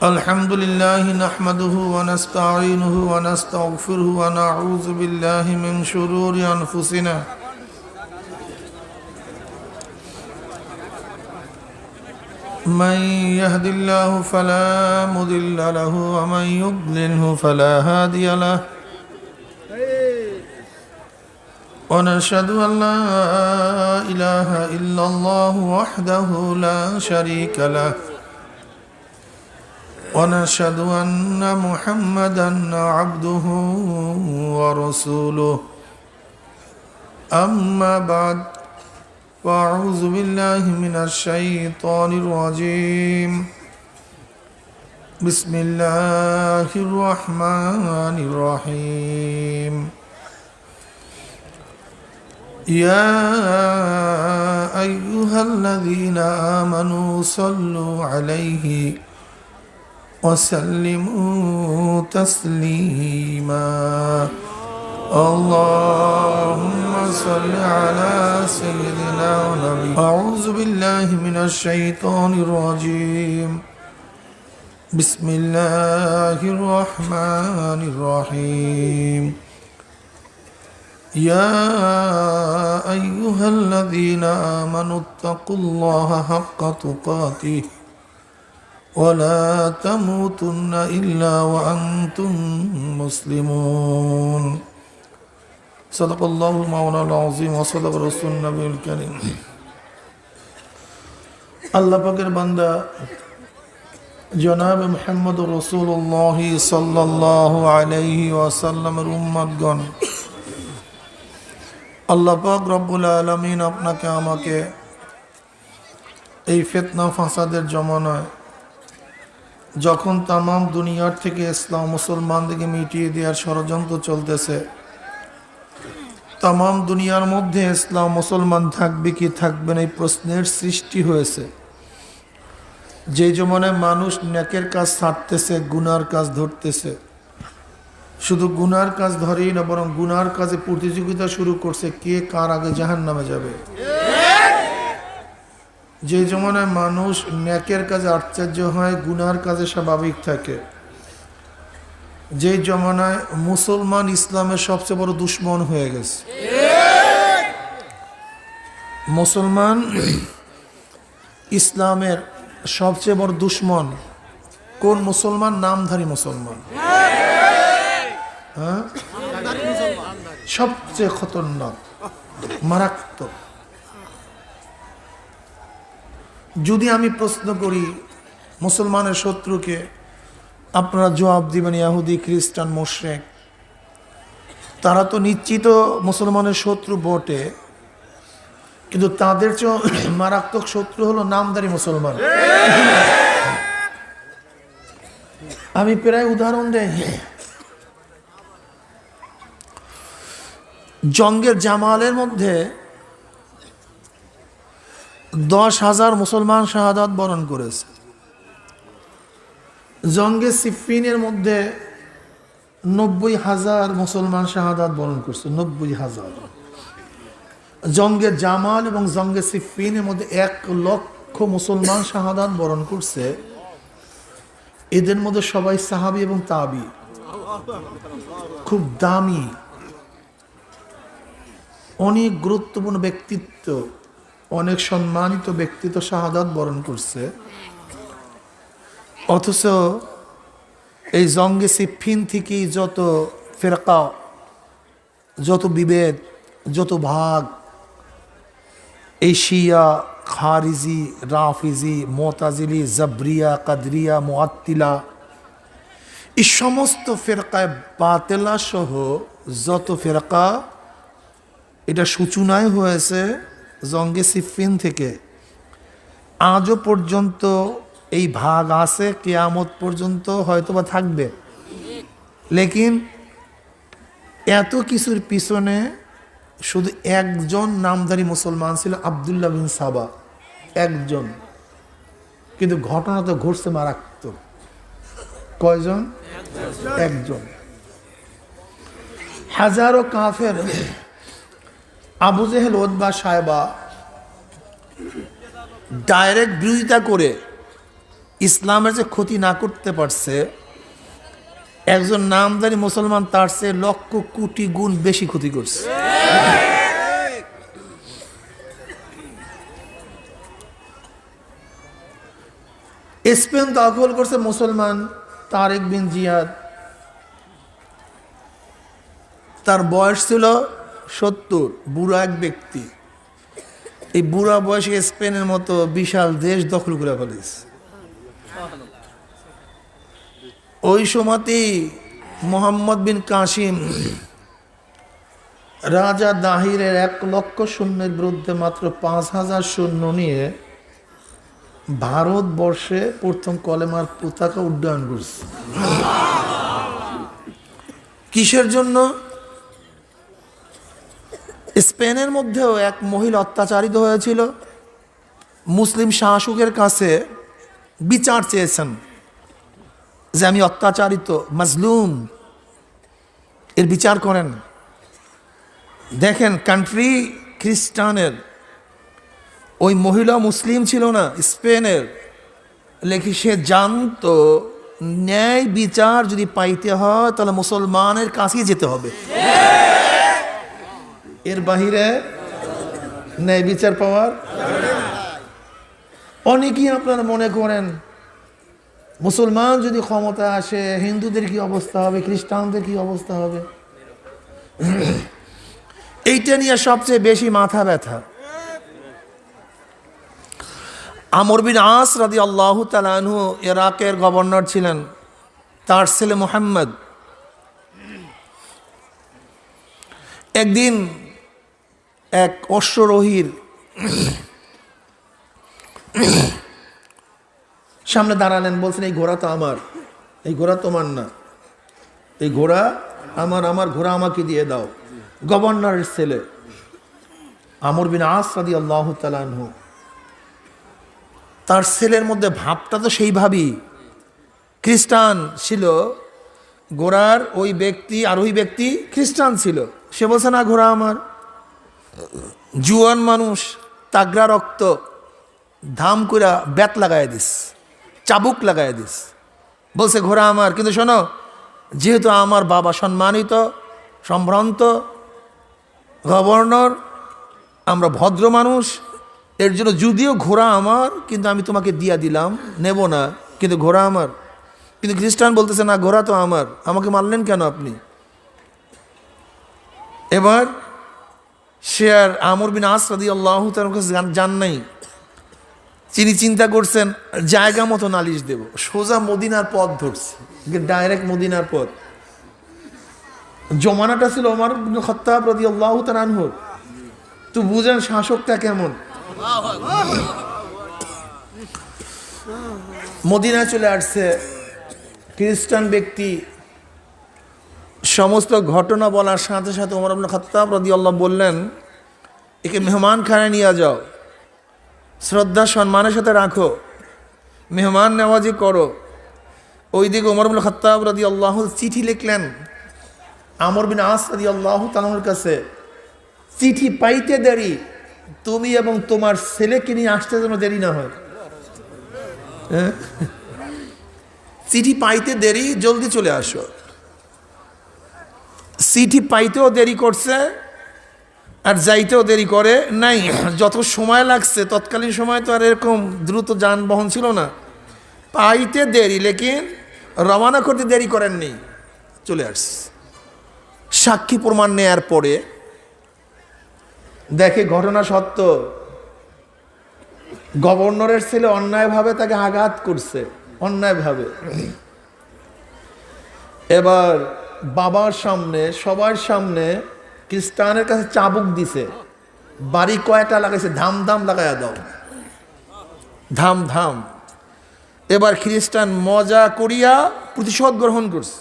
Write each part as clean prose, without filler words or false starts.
الحمد لله نحمده ونستعينه ونستغفره ونعوذ بالله من شرور أنفسنا من يهد الله فلا مضل له ومن يضلله فلا هادي له ونشهد أن لا إله إلا الله وحده لا شريك له ونشهد أن محمدا عبده ورسوله أما بعد فأعوذ بالله من الشيطان الرجيم بسم الله الرحمن الرحيم يا أيها الذين آمنوا صلوا عليه وسلموا تسليما اللهم صل على سيدنا ونبي أعوذ بالله من الشيطان الرجيم بسم الله الرحمن الرحيم يا أيها الذين آمنوا اتقوا الله حق تقاته ولا تموتن إلا وأنتم مسلمون صدق الله المولى العظيم وصدق رسول النبي الكريم আল্লাহ পাকের বান্দা জনাব মুহাম্মদ রাসূলুল্লাহ সাল্লাল্লাহু আলাইহি ওয়াসাল্লামের উম্মতগণ, আল্লাহ পাক রব্বুল আলামিন আপনাকে আমাকে এই ফিতনা ফাসাদের জমানায় যখন তামাম দুনিয়ার থেকে ইসলাম মুসলমানদেরকে মিটিয়ে দেওয়ার ষড়যন্ত্র চলতেছে, তামাম দুনিয়ার মধ্যে ইসলাম মুসলমান থাকবে কি থাকবে না এই প্রশ্নের সৃষ্টি হয়েছে। যে জমানায় মানুষ নেকের কাজ ছাড়তেছে, গুনার কাজ ধরতেছে, শুধু গুনার কাজ ধরেই না বরং গুনার কাজে প্রতিযোগিতা শুরু করছে কে কার আগে জাহান্নামে যাবে। যে জমানায় মানুষ নেকের কাজে আশ্চর্য হয়, গুনার কাজে স্বাভাবিক থাকে, যে জমানায় মুসলমান ইসলামের সবচেয়ে বড় দুশ্মন হয়ে গেছে। মুসলমান ইসলামের সবচেয়ে বড় দুশ্মন কোন মুসলমান? নামধারী মুসলমান। হ্যাঁ, সবচেয়ে খতরনাক, মারাত্মক। যদি আমি প্রশ্ন করি মুসলমানের শত্রুকে, আপনারা জবাব দিবেন ইহুদি, খ্রিস্টান, মুশরিক। তারা তো নিশ্চিত মুসলমানের শত্রু বটে, কিন্তু তাদের চেয়ে মারাত্মক শত্রু হলো নামধারী মুসলমান। আমি প্রায় উদাহরণ দেই, জঙ্গের জামালের মধ্যে 10,000 মুসলমান শাহাদাত বরণ করেছে। জঙ্গে সিফিনের মধ্যে 90,000 মুসলমান শাহাদাত বরণ করছে। 90,000। জঙ্গে জামাল এবং জঙ্গে সিফিনের মধ্যে 1 লক্ষ মুসলমান শাহাদাত বরণ করছে। এদের মধ্যে সবাই সাহাবী এবং তাবি, খুব দামি, অনেক গুরুত্বপূর্ণ ব্যক্তিত্ব, অনেক সম্মানিত ব্যক্তিত্ব শাহাদাত বরণ করছে। অথচ এই জঙ্গে সিফিন থেকেই যত ফিরকা, যত বিভেদ, যত ভাগ, এই শিয়া, খারিজি, রাফিজি, মুতাজিলি, জাবরিয়া, কাদরিয়া, মুআত্তিলা, এই সমস্ত ফিরকায় বাতিলা সহ যত ফিরকা, এটা সূচনায় হয়েছে জঙ্গে সিফিন থেকে। আজও পর্যন্ত এই ভাগ আছে, কিয়ামত পর্যন্ত হয়তোবা থাকবে। লেকিন এত কিছুর পিছনে শুধু একজন নামধারী মুসলমান ছিল, আব্দুল্লাহ বিন সাবা, একজন। কিন্তু ঘটনা তো ঘটছে মারাত্মক। কয়জন? একজন। হাজারো কাফের, আবু জেহেল, উতবা, সায়বা ডাইরেক্ট বিরোধিতা করে ইসলামের যে ক্ষতি না করতে পারছে, একজন নামধারী মুসলমান তার চেয়ে লক্ষ কোটি গুণ বেশি ক্ষতি করছে। স্পেন দখল করছে মুসলমান তারেক বিন জিয়াদ। তার বয়স ছিল 70, বুড়া এক ব্যক্তি। এই বুড়া বয়সে স্পেনের মতো বিশাল দেশ দখল করে ফেলেছে। ওই সময়তেই মোহাম্মদ বিন কাসিম রাজা দাহিরের 1 লক্ষ সৈন্যের বিরুদ্ধে মাত্র 5000 সৈন্য নিয়ে ভারতবর্ষে প্রথম কলেমার পতাকা উড্ডয়ন করছে। কিসের জন্য? স্পেনের মধ্যেও এক মহিলা অত্যাচারিত হয়েছিল। মুসলিম শাসকের কাছে বিচার চেয়েছেন যে আমি অত্যাচারিত, মাজলুম, এর বিচার করেন। দেখেন, কান্ট্রি খ্রিস্টানের, ওই মহিলা মুসলিম ছিল না, স্পেনের। লেখি সে জানতো ন্যায় বিচার যদি পাইতে হয় তাহলে মুসলমানের কাছেই যেতে হবে, এর বাহিরে ন্যায় বিচার পাওয়ার। অনেকেই আপনারা মনে করেন মুসলমান যদি ক্ষমতা আসে হিন্দুদের কি অবস্থা হবে, খ্রিস্টানদের কি অবস্থা হবে। এইটা নিয়ে সবচেয়ে বেশি মাথা ব্যথা। আমর বিন আস রাদিয়াল্লাহু তাআলা আনহু ইরাকের গভর্নর ছিলেন। তার ছেলে মুহাম্মদ একদিন এক অশ্বরোহীর সামনে দাঁড়ালেন, বলছেন এই ঘোড়া তো আমার, এই ঘোড়া তোমার না, এই ঘোড়া আমার, আমার ঘোড়া আমাকে দিয়ে দাও। গভর্নরের ছেলে আমর বিন আস রাদিয়াল্লাহু তাআলা আনহু, তার ছেলের মধ্যে ভাবটা তো সেইভাবেই খ্রিস্টান ছিল। ঘোড়ার ওই ব্যক্তি আর ওই ব্যক্তি খ্রিস্টান ছিল। সে বলছে না ঘোড়া আমার। জুয়ান মানুষ, তাগড়া রক্ত, ধাম করে ব্যাত লাগাই দিস, চাবুক লাগাই দিস, বলছে ঘোড়া আমার। কিন্তু শোনো, যেহেতু আমার বাবা সম্মানিত সম্ভ্রান্ত গভর্নর, আমরা ভদ্র মানুষ, এর জন্য যদিও ঘোড়া আমার কিন্তু আমি তোমাকে দিয়া দিলাম, নেব না, কিন্তু ঘোড়া আমার। কিন্তু খ্রিস্টান বলতেছে না ঘোড়া তো আমার, আমাকে মারলেন কেন আপনি? এবার সে আর আমর বিন আস রাদিয়াল্লাহু তাআলার কাছে যান নাই। তিনি চিন্তা করছেন জায়গা মতো নালিশ দেব, সোজা মদিনার পথ ধরছে, ডাইরেক্ট মদিনার পথ। জমানাটা ছিল ওমর ইবনে খাত্তাব রাদিয়াল্লাহু তাআলা আনহু। তো বুঝেন শাসকটা কেমন। মদিনায় চলে আসছে খ্রিস্টান ব্যক্তি। সমস্ত ঘটনা বলার সাথে সাথে ওমর ইবনে খাত্তাব রাদিয়াল্লাহু বললেন, একে মেহমান খানায় নিয়ে যাও, শ্রদ্ধা সম্মানের সাথে রাখো, মেহমান নেওয়াজি করো। ওইদিকে ওমর ইবনে খাত্তাব রাদিয়াল্লাহু চিঠি লিখলেন আমর বিন আস রাদিয়াল্লাহু তাআলার কাছে। চিঠি পাইতে দেরি, তুমি এবং তোমার ছেলেকে নিয়ে আসতে যেন দেরি না হয়। চিঠি পাইতে দেরি, জলদি চলে আসো। চিঠি পাইতেও দেরি করছে আর যাইতেও দেরি করে নাই। যত সময় লাগছে, তৎকালীন সময় তো আর এরকম দ্রুত যানবাহন ছিল না। পাইতে দেরি, লেকিন রওনা করতে দেরি করেননি, চলে আসছে। সাক্ষী প্রমাণ নেয়ার পরে দেখে ঘটনা সত্য। গভর্নরের ছেলে অন্যায়ভাবে তাকে আঘাত করছে, অন্যায়ভাবে। এবার বাবার সামনে, সবার সামনে খ্রিস্টানের কাছে চাবুক দিছে। বাড়ি কয়টা লাগাইছে, ধাম ধাম লাগাইয়া দাও, ধাম ধাম। এবার খ্রিস্টান মজা করিয়া প্রতিশোধ গ্রহণ করছে।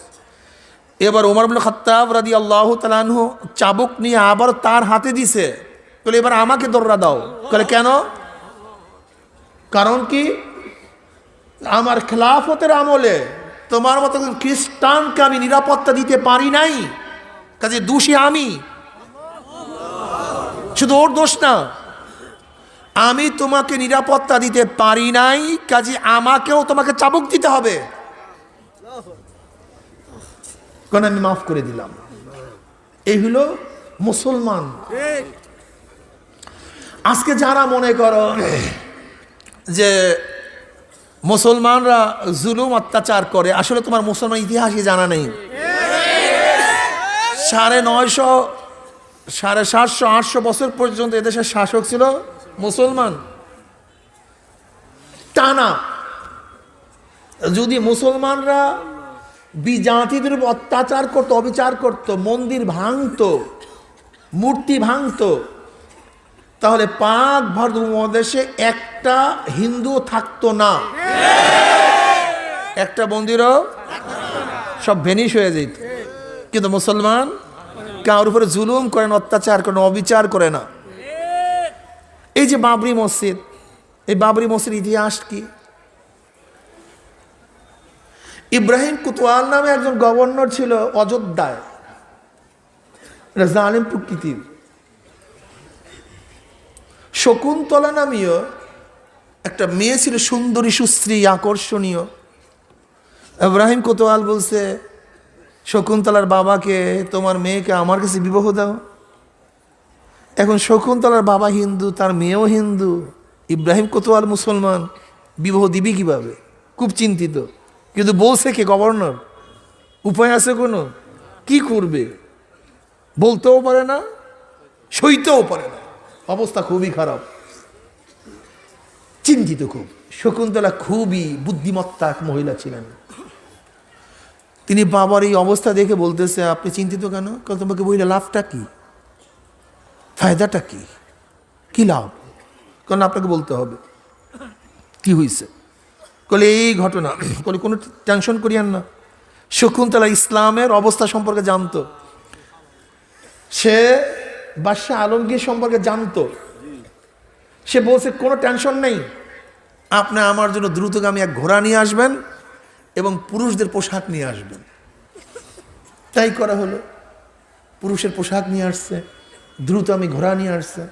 এবার ওমর ইবনে খাত্তাব রাদিয়াল্লাহু তাআলা আনহু চাবুক নিয়ে আবার তার হাতে দিছে। বলে এবার আমাকে দররা দাও। বলে কেন? কারণ কি, আমার খেলাফতের আমলে তোমার মতো খ্রিস্টানকে আমি নিরাপত্তা দিতে পারি নাই, কাজে দোষী আমি। শুধু ওর দোষ না, আমি তোমাকে নিরাপত্তা দিতে পারি নাই, কাজে আমাকেও তোমাকে চাবুক দিতে হবে, কারণ আমি মাফ করে দিলাম। এই হলো মুসলমান। আজকে যারা মনে করো যে মুসলমানরা জুলুম অত্যাচার করে, আসলে তোমার মুসলমান ইতিহাসই জানা নেই। 950, 750, 800 বছর পর্যন্ত এদেশের শাসক ছিল মুসলমান টানা। যদি মুসলমানরা বিজাতিদের উপর অত্যাচার করতো, অবিচার করতো, মন্দির ভাঙতো, মূর্তি ভাঙতো, তাহলে পাক ভারত উপমহাদেশে একটা হিন্দু থাকতো না, একটা মন্দিরও সব ভেনিশ হয়ে যেত। কিন্তু মুসলমান কার উপরে জুলুম করে না, অত্যাচার করে না, অবিচার করে না। এই যে বাবরি মসজিদ, এই বাবরি মসজিদ ইতিহাস কি? ইব্রাহিম কোতোয়াল নামে একজন গভর্নর ছিল অযোধ্যায়, জালিম প্রকৃতির। শকুন্তলা নামীয় একটা মেয়ে ছিল, সুন্দরী, সুশ্রী, আকর্ষণীয়। ইব্রাহিম কোতোয়াল বলছে শকুন্তলার বাবাকে, তোমার মেয়েকে আমার কাছে বিবাহ দাও। এখন শকুন্তলার বাবা হিন্দু, তার মেয়েও হিন্দু, ইব্রাহিম কোতোয়াল মুসলমান, বিবাহ দিবি কিভাবে? খুব চিন্তিত। কিন্তু বলছে কে? গভর্নর। উপায় আছে কোনো? কি করবে? বলতেও পারে না, সইতেও পারে না, অবস্থা খুবই খারাপ, চিন্তিত খুব। শকুন্তলা খুবই বুদ্ধিমত্তা এক মহিলা ছিলেন। তিনি বাবার এই অবস্থা দেখে বলতেছে, আপনি চিন্তিত কেন? কারণ তোমাকে বললে লাভটা কি, ফায়দাটা কি, কি লাভ? কারণ আপনাকে বলতে হবে কি হয়েছে। বলে এই ঘটনা। বলে কোনো টেনশন করিয়েন না। শকুন্তলা ইসলামের অবস্থা সম্পর্কে জানতো, সে বাদশাহ আলমগীর সম্পর্কে জানতো। সে বলছে কোনো টেনশন নেই, আপনি আমার জন্য দ্রুতগামী এক ঘোড়া নিয়ে আসবেন এবং পুরুষদের পোশাক নিয়ে আসবেন। তাই করা হলো। পুরুষের পোশাক নিয়ে আসছে, দ্রুত আমি ঘোড়া নিয়ে আসছে।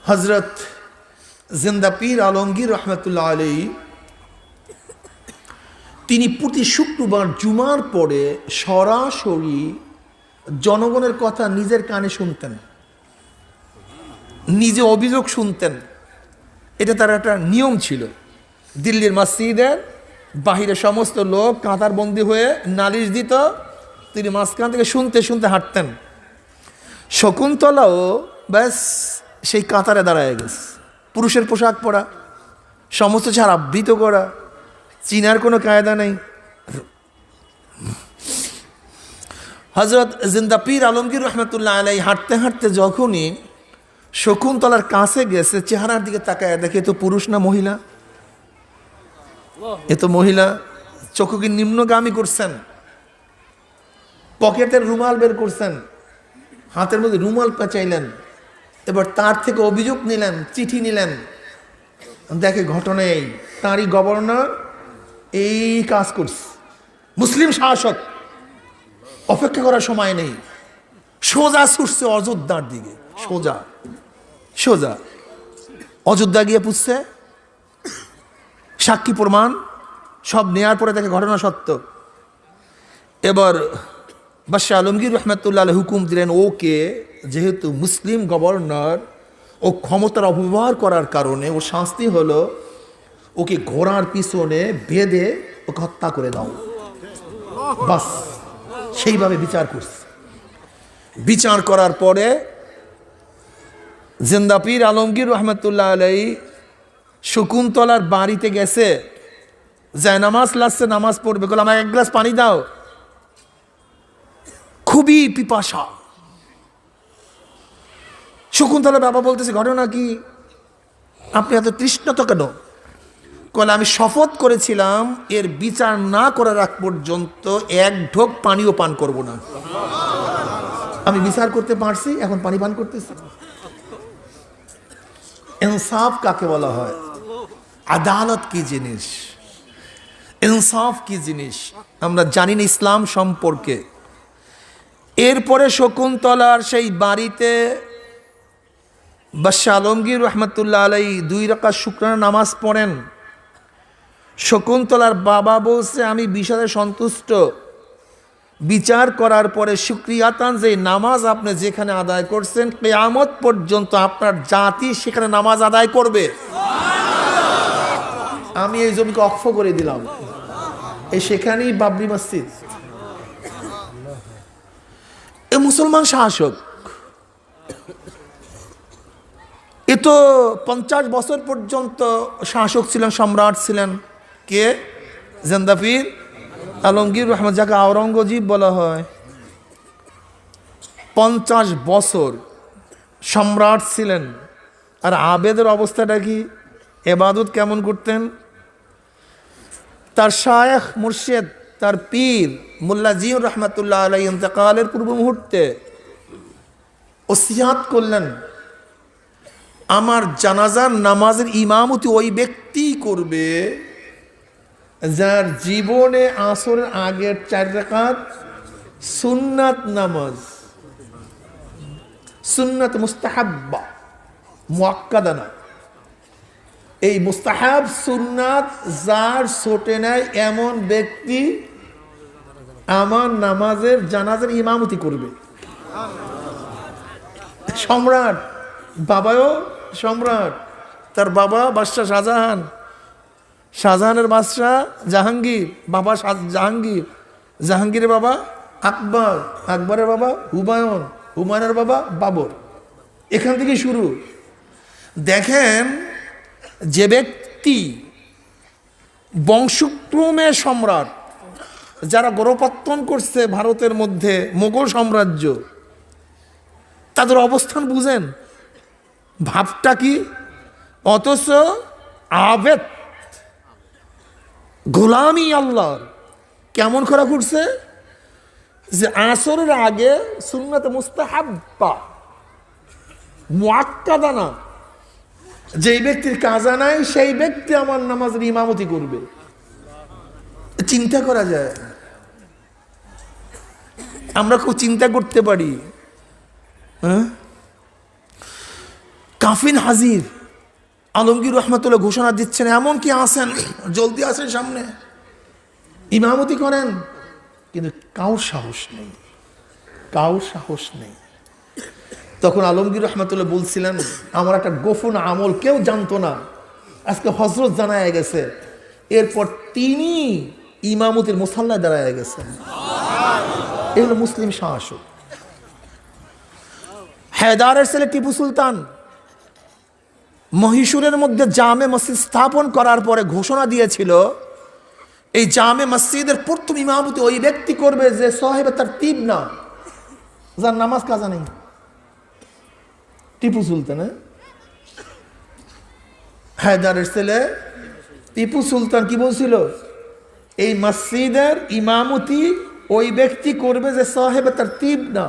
হজরত জিন্দা পীর আলমগীর রহমতুল্লাহ আলাইহি তিনি প্রতি শুক্রবার জুমার পরে সরাসরি জনগণের কথা নিজের কানে শুনতেন, নিজে অভিযোগ শুনতেন। এটা তার একটা নিয়ম ছিল। দিল্লির মসজিদের বাহিরে সমস্ত লোক কাঁতার বন্দি হয়ে নালিশ দিত, তিনি মাঝখান থেকে শুনতে শুনতে হাঁটতেন। শকুন্তলাও ব্যাস সেই কাতারে দাঁড়ায় গেছে, পুরুষের পোশাক পরা, সমস্ত ছাড় আবৃত করা, চিনার কোনো কায়দা নেই। হজরত জিন্দা পীর আলমগীর রহমতুল্লাহ আলাইহি হাঁটতে হাঁটতে যখনই শকুন্তলার কাছে গেছে, চেহারার দিকে তাকায় দেখে তো পুরুষ না মহিলা, এ তো মহিলা। চক্ষুকে নিম্নগামী করছেন, পকেটের রুমাল বের করছেন, হাতের মধ্যে রুমাল পেঁচাইলেন। এবার তার থেকে অভিযোগ নিলেন, চিঠি নিলেন। দেখে ঘটনা এই, তাঁরই গভর্নর এই কাজ করছে, মুসলিম শাসক। অপেক্ষা করার সময় নেই, সোজা ছুটছে অযোধ্যার দিকে, সোজা সোজা অযোধ্যা গিয়ে পুষছে, সাক্ষী প্রমাণ সব নেয়ার পরে দেখে ঘটনা সত্য। এবার বাদশাহ আলমগীর রহমতুল্লাহ আলাইহি হুকুম দিলেন, ওকে যেহেতু মুসলিম গভর্নর, ও ক্ষমতার অপব্যবহার করার কারণে ও শাস্তি হলো ওকে ঘোড়ার পিছনে বেঁধে ওকে হত্যা করে দাও। বাস সেইভাবে বিচার করছে। বিচার করার পরে জিন্দা পীর আলমগীর রহমতুল্লাহ আলাইহি শকুন্তলার বাড়িতে গেছে, যায় নামাজ লাগছে, নামাজ পড়বে, বলে আমাকে এক গ্লাস পানি দাও, খুবই পিপাসা। শকুন্তলার বাবা বলতেছে, ঘটনা কি, আপনি এত তৃষ্ণাত কেন? কলে আমি শপথ করেছিলাম এর বিচার না করার আগ পর্যন্ত এক ঢোক পানিও পান করব না। আমি বিচার করতে পারছি, এখন পানি পান করতেছি। ইনসাফ কাকে বলা হয়? আদালত কি জিনিস, ইনসাফ কি জিনিস আমরা জানি না ইসলাম সম্পর্কে। এরপরে শকুন্তলার সেই বাড়িতে বাদশাহ আলমগীর রহমতুল্লাহ আলাই 2 রাকাত শুকরানা নামাজ পড়েন। শকুন্তলার বাবা বলছে আমি বিষয়ে সন্তুষ্ট, বিচার করার পরে শুকরিয়াতান যে নামাজ আপনি যেখানে আদায় করছেন কিয়ামত পর্যন্ত আপনার জাতি সেখানে নামাজ আদায় করবে। আমি এই জমিকে অক্ষ করে দিলাম, এই সেখানেই বাবরি মসজিদ। এ মুসলমান শাসক, এ তো 50 বছর পর্যন্ত শাসক ছিলেন, সম্রাট ছিলেন। কে? জেন্দাফির আলমগীর রহমান, যাকে আওরঙ্গজীব বলা হয়। 50 বছর সম্রাট ছিলেন। আর আবেদের অবস্থাটা কি? এবাদত কেমন করতেন? তার শায়েখ মুর্শিদ, তার পীর মোল্লা জিয়র রহমতুল্লাহ আলাই ইন্তেকালের পূর্ব মুহূর্তে ওসিয়াত করলেন, আমার জানাজার নামাজের ইমামতি ওই ব্যক্তি করবে যার জীবনে আসরের আগের 4 রাকাত সুন্নাত নামাজ, সুন্নাত মুস্তাহাব্বা, মুআক্কাদা না। এই মুস্তাহাব সুন্নাত যার ছোটে নেয় এমন ব্যক্তি আমার নামাজের জানাজার ইমামতি করবে। সম্রাট, বাবাও সম্রাট, তার বাবা বাদশাহ শাহজাহান, শাহজাহানের বাদশাহ জাহাঙ্গীর, বাবা জাহাঙ্গীর, জাহাঙ্গীরের বাবা আকবর, আকবরের বাবা হুমায়ুন, হুমায়ুনের বাবা বাবর। এখান থেকে শুরু। দেখেন, যে ব্যক্তি বংশক্রমে সম্রাট, যারা গোড়োপত্তন করছে ভারতের মধ্যে মোগল সাম্রাজ্য, তাদের অবস্থান বুঝেন, ভাবটা কি? অথচ আবেদ গোলামি আল্লাহর কেমন করা করছে যে আসরের আগে সুন্নাত মুস্তাহাব্বা মুআক্কাদা না, যেই ব্যক্তির কাজা নাই সেই ব্যক্তি আমার নামাজের ইমামতি করবে। চিন্তা করা যায়, আমরা খুব চিন্তা করতে পারি। কাফিন হাজির, আলমগীর রহমতুল্লাহ ঘোষণা দিচ্ছেন এমন কি আসেন, জলদি আসেন সামনে, ইমামতি করেন। কিন্তু কাউর সাহস নেই, কাউর সাহস নেই। তখন আলমগীর রহমতুল্লাহ বলছিলেন আমার একটা গোপন আমল কেউ জানতো না, আজকে হজরত জানায় গেছে। এরপর তিনি ইমামতির মুসাল্লায় দাঁড়ায় গেছেন। এগুলো মুসলিম শাসক। হায়দারের ছেলে টিপু সুলতান মহীশূরের মধ্যে জামে মসজিদ স্থাপন করার পরে ঘোষণা দিয়েছিল এই জামে মসজিদের প্রথম ইমামতি ওই ব্যক্তি করবে যে সাহেব তারতিব না, যার নামাজ কাজা নেই। টিপু সুলতান, হায়দারের ছেলে টিপু সুলতান কি বলছিল? এই মসজিদের ইমামতি ওই ব্যক্তি করবে যে সাহেব তারতিব না,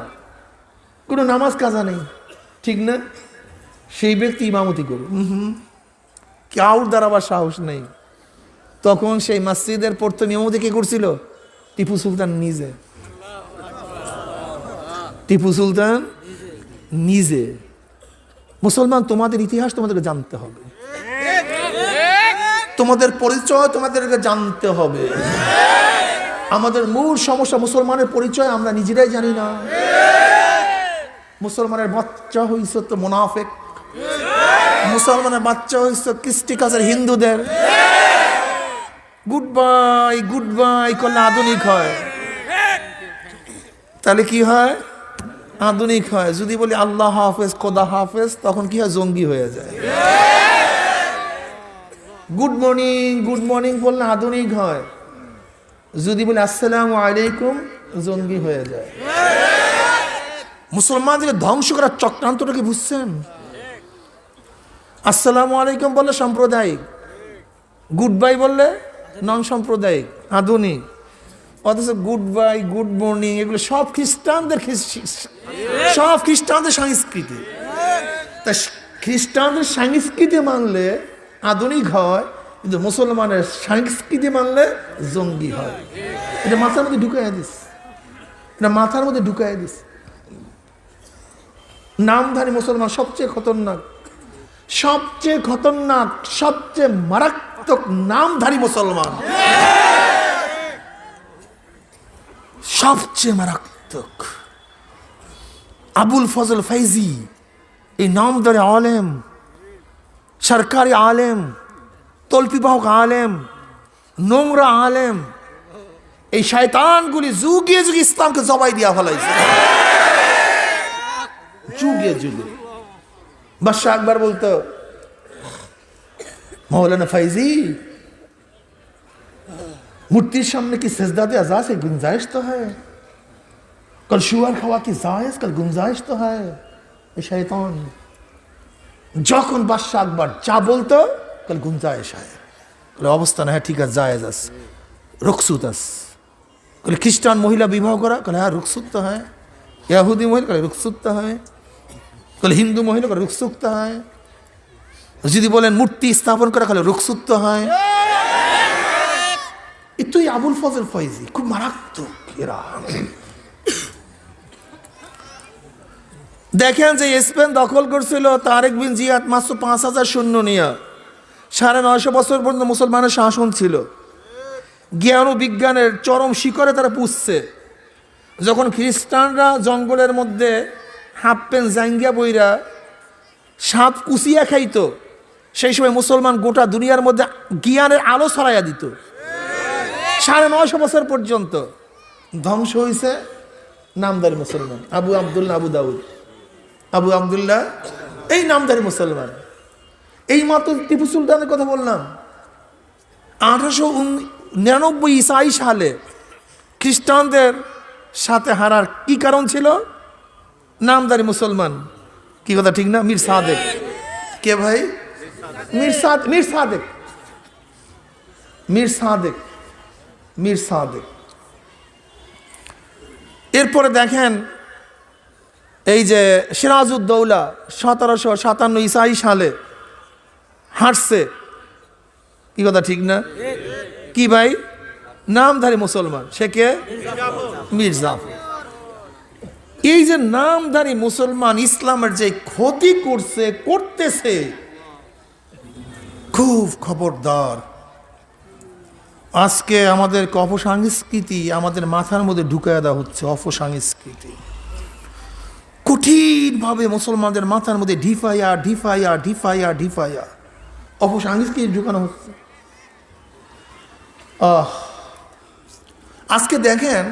কোনো নামাজ কাজা নেই, ঠিক না? সেই ব্যক্তি ইমামতি করবে। কাউর দাঁড়াবার সাহস নেই। তখন সেই মসজিদের প্রথম ইমামতি কে করছিল? টিপু সুলতান নিজে। টিপু সুলতান নিজে। মুসলমান, তোমাদের ইতিহাস তোমাদেরকে জানতে হবে, তোমাদের পরিচয় তোমাদেরকে জানতে হবে। আমাদের মূল সমস্যা মুসলমানের পরিচয় আমরা নিজেরাই জানি না। মুসলমানের বাচ্চা হইছ তো মুনাফিক, মুসলমানের বাচ্চা হইছ কৃষ্টি কাজের হিন্দুদের। গুড বাই করলে আধুনিক হয়, তাহলে কি হয়? আধুনিক হয়। যদি বলি আল্লাহ হাফেজ, খোদা হাফেজ, তখন কি হয়? জঙ্গি হয়ে যায়। গুড মর্নিং বললে আধুনিক হয়। যদি বলি আসসালামু আলাইকুম, জঙ্গি হয়ে যায়। মুসলমানদের ধ্বংস করার চক্রান্তটা কি বুঝছেন? আসসালামু আলাইকুম বললে সাম্প্রদায়িক, গুড বাই বললে নন সাম্প্রদায়িক, আধুনিক। অথচ গুড বাই, গুড মর্নিং এগুলো সব খ্রিস্টানদের সংস্কৃতি। তা খ্রিস্টানদের সংস্কৃতি মানলে আধুনিক হয়, কিন্তু মুসলমানের সংস্কৃতি মানলে জঙ্গি হয়। এটা মাথার মধ্যে ঢুকাই দিস, এটা মাথার মধ্যে ঢুকাই দিস। নামধারী মুসলমান সবচেয়ে খতরনাক, সবচেয়ে খতরনাক, সবচেয়ে মারাত্মক নামধারী মুসলমান, সবচেয়ে মারাত্মক। আবুল ফজল ফাইজি, এই নামধারী আলেম, সরকারি আলেম, তল্পিবাহক আলেম, নোংরা আলেম, এই শয়তানগুলি যুগে যুগে ইসলামকে জবাই দিয়া ফেলাইছে, যুগে যুগে। বাদশাহ আকবর বলতো, मौलाना फैजी मूर्ति सामने की सजदा दे अज़ा से गुंजाइश तो है, कल शुअर खवा की जायज, कल गुंजाइश तो है। शैतान যখন বাদশাহ আকবর যা বলতো কল গুঞ্জাইশ হয়, কলে অবস্থা না, হ্যাঁ ঠিক আছে, জায়েজ আছে, রুখসুত আছে। কলে খ্রিস্টান মহিলা বিবাহ করা, কলে হ্যাঁ রুখসুত তো হয়। ইহুদি মহিলা, কলে রুখসুত তো হয়। কলে হিন্দু মহিলা, কলে রুখসুত তো হয়। যদি বলেন মূর্তি স্থাপন করা, কলে রুখসুত তো হয়। এটাই আবুল ফজল ফয়জি, খুব মারাত্মক এরা। দেখেন যে স্পেন দখল করছিল তারেক বিন জিয়াদ মাত্র ৫,০০০ সৈন্য নিয়ে, ৯৫০ বছর পর্যন্ত মুসলমানের শাসন ছিল। জ্ঞান ও বিজ্ঞানের চরম শিখরে তারা পুষছে। যখন খ্রিস্টানরা জঙ্গলের মধ্যে হাফ প্যান্ট জাঙ্গিয়া বইরা সাপ কুচিয়া খাইতো, সেই সময় মুসলমান গোটা দুনিয়ার মধ্যে জ্ঞানের আলো ছড়াইয়া দিত। ৯৫০ বছর পর্যন্ত ধ্বংস হয়েছে নামদারি মুসলমান। আবু আবদুল্লাহ আবু দাউদ, আবু আবদুল্লাহ এই নামদারি মুসলমান। এই মাত্র টিপু সুলতানের কথা বললাম, 1899 ঈসাই সালে খ্রিস্টানদের সাথে হারার কি কারণ ছিল? নামদারি মুসলমান। কি কথা ঠিক না? মীর সাদেক। কে ভাই? মীর সাদেক, মীর সাদেক, মীর সাদেক। এরপরে দেখেন এই যে সিরাজউদ্দৌলা 1757 ঈসাই সালে হাঁটছে। কি কথা ঠিক না? কি ভাই? নামধারী মুসলমান। সে কে? মীর জাফর। এই যে নামধারী মুসলমান ইসলামের যে ক্ষতি করছে, করতেছে, খুব খবরদার। আজকে আমাদের অপসংস্কৃতি আমাদের মাথার মধ্যে ঢুকায় দেওয়া হচ্ছে। অপসংস্কৃতি কঠিনভাবে মুসলমানদের মাথার মধ্যে ঢিফাইয়া ঢিফাইয়া ঢিফাইয়া ঢিফাইয়া অপসংস্কৃতি ঢুকানো হচ্ছে। আজকে দেখেন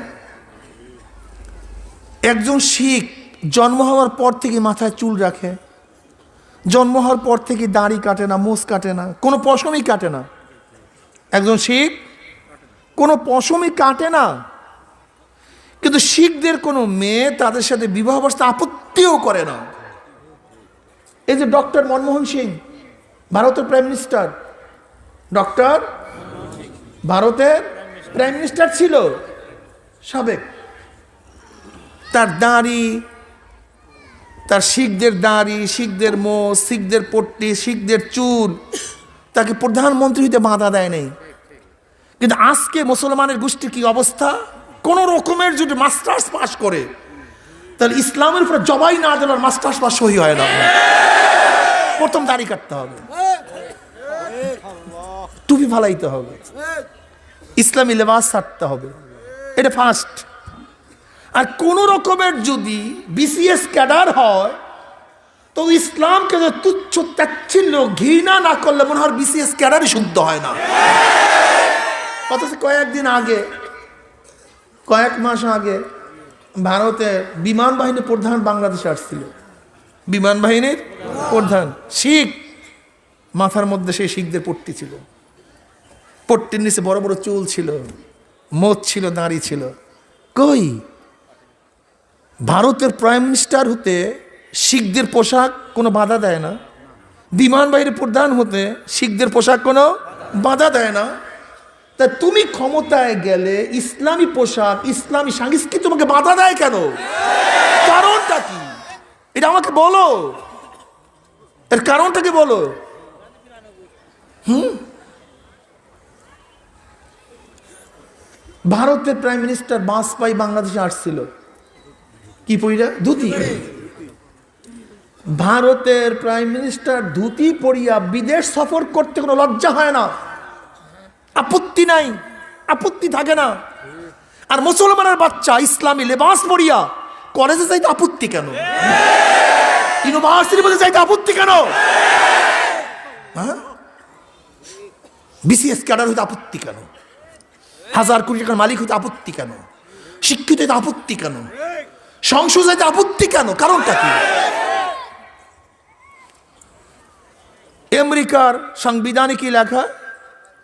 একজন শিখ জন্ম হওয়ার পর থেকে মাথায় চুল রাখে, জন্ম হওয়ার পর থেকে দাড়ি কাটে না, মোষ কাটে না, কোনো পশমই কাটে না। একজন শিখ কোনো পশমই কাটে না। কিন্তু শিখদের কোনো মেয়ে তাদের সাথে বিবাহ অবস্থা আপত্তিও করে না। এই যে ডক্টর মনমোহন সিং, ভারতের প্রাইম মিনিস্টার, ডক্টর ভারতের প্রাইম মিনিস্টার ছিল সাবেক, তার দাড়ি, তার শিখদের দাড়ি, শিখদের মোষ, শিখদের পট্টি, শিখদের চুল, তাকে প্রধানমন্ত্রী হইতে বাধা দেয় নাই। কিন্তু আজকে মুসলমানের গোষ্ঠীর কি অবস্থা? কোন রকমের যদি মাস্টার্স পাস করে, তাহলে ইসলামের উপরে জবাই না দেওয়ার মাস্টার্স পাস সহি হয় না। প্রথম দাড়ি কাটতে হবে, টুপি ফালাইতে হবে, ইসলামী লেবাস ছাড়তে হবে, এটা ফার্স্ট। আর কোন রকমের যদি বিসিএস ক্যাডার হয়, তো ইসলামকে যে তুচ্ছ তাচ্ছিল্য ঘৃণা না করলে মনে হয় বিসিএস ক্যাডারই শুদ্ধ হয় না। অথচ কয়েকদিন আগে, কয়েক মাস আগে ভারতে বিমান বাহিনীর প্রধান বাংলাদেশে আসছিল। বিমান বাহিনীর প্রধান শিখ, মাথার মধ্যে সেই শিখদের পট্টি ছিল, পট্টির নিচে বড় বড় চুল ছিল, মোচ ছিল, দাড়ি ছিল। কই ভারতের প্রাইম মিনিস্টার হতে শিখদের পোশাক কোনো বাধা দেয় না, বিমান বাহিনীর প্রধান হতে শিখদের পোশাক কোনো বাধা দেয় না। তা তুমি ক্ষমতায় গেলে ইসলামী পোশাক, ইসলামী সংস্কৃতি তোমাকে বাধা দেয় কেন? কারণটা কি? এটা আমাকে বলো, এর কারণটাকে বলো। ভারতের প্রাইম মিনিস্টার বাজপেয়ী বাংলাদেশে আসছিল, কি পইরা? ধুতি। ভারতের প্রাইম মিনিস্টার ধুতি পরিয়া বিদেশ সফর করতে কোনো লজ্জা হয় না, আপত্তি নাই, আপত্তি থাকে না। আর মুসলমানের বাচ্চা ইসলামী লেবাস পরিয়া কলেজে যাইতে আপত্তি কেন? ইউনিভার্সিটি বলে যাইতে আপত্তি কেন? হ্যাঁ, বিসিএস ক্যাডার হইতে আপত্তি কেন? 1000 কোটি টাকার মালিক হইতে আপত্তি কেন? শিক্ষিত হইতে আপত্তি কেন? সংসদ যাইতে আপত্তি কেন? কারণটা কি? আমেরিকার সংবিধানে কি লেখা?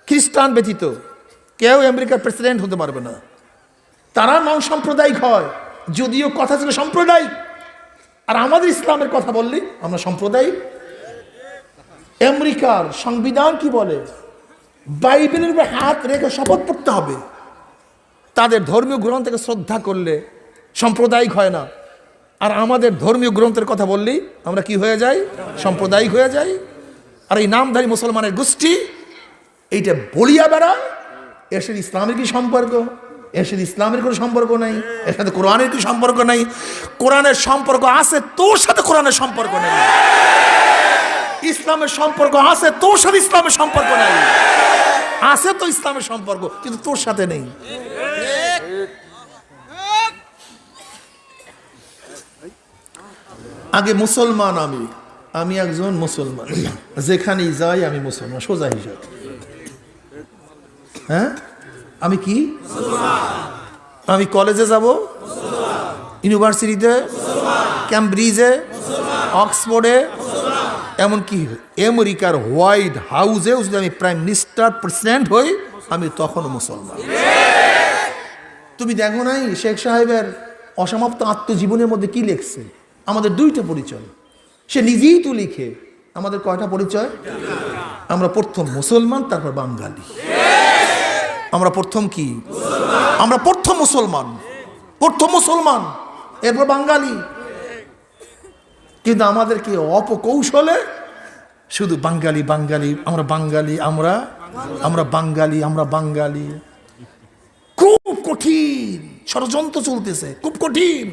খ্রিস্টান ব্যতীত কেউ আমেরিকার প্রেসিডেন্ট হতে পারবে না। তারা নন সাম্প্রদায়িক হয়, যদিও কথা ছিল সাম্প্রদায়িক। আর আমাদের ইসলামের কথা বললি আমরা সাম্প্রদায়িক। আমেরিকার সংবিধান কি বলে? বাইবেলের উপরে হাত রেখে শপথ করতে হবে। তাদের ধর্মীয় গ্রন্থকে শ্রদ্ধা করলে সাম্প্রদায়িক হয় না। আর আমাদের ধর্মীয় গ্রন্থের কথা বললেই আমরা কি হয়ে যাই? সাম্প্রদায়িক হয়ে যাই। আর এই নামধারী মুসলমানের গোষ্ঠী এইটা বলিয়া বেড়ায় এর সাথে ইসলামের কি সম্পর্ক? এর সাথে ইসলামের কোনো সম্পর্ক নাই, এর সাথে কোরআনের কি সম্পর্ক নাই। কোরআনের সম্পর্ক আছে, তোর সাথে কোরআনের সম্পর্ক নেই। ইসলামের সম্পর্ক আছে, তোর সাথে ইসলামের সম্পর্ক নাই। আছে তো ইসলামের সম্পর্ক, কিন্তু তোর সাথে নেই। আগে মুসলমান আমি একজন মুসলমান, যেখানেই যাই আমি মুসলমান, সোজা হিসাব। হ্যাঁ, আমি কি? আমি কলেজে যাব, ইউনিভার্সিটিতে, ক্যামব্রিজে, অক্সফোর্ডে, এমনকি আমেরিকার হোয়াইট হাউসেও যদি আমি প্রাইম মিনিস্টার প্রেসিডেন্ট হই, আমি তখন মুসলমান। তুমি দেখো নাই শেখ সাহেবের অসমাপ্ত আত্মজীবনের মধ্যে কি লিখছে? আমাদের 2টা পরিচয়, সে নিজেই তো লিখে। আমাদের কয়টা পরিচয়? আমরা প্রথম মুসলমান, তারপর বাঙালি। আমরা প্রথম কি? আমরা প্রথম মুসলমান, এরপর বাঙালি। কিন্তু আমাদের কি অপকৌশলে শুধু বাঙালি, আমরা বাঙালি, আমরা বাঙালি। খুব কঠিন ষড়যন্ত্র চলতেছে, খুব কঠিন।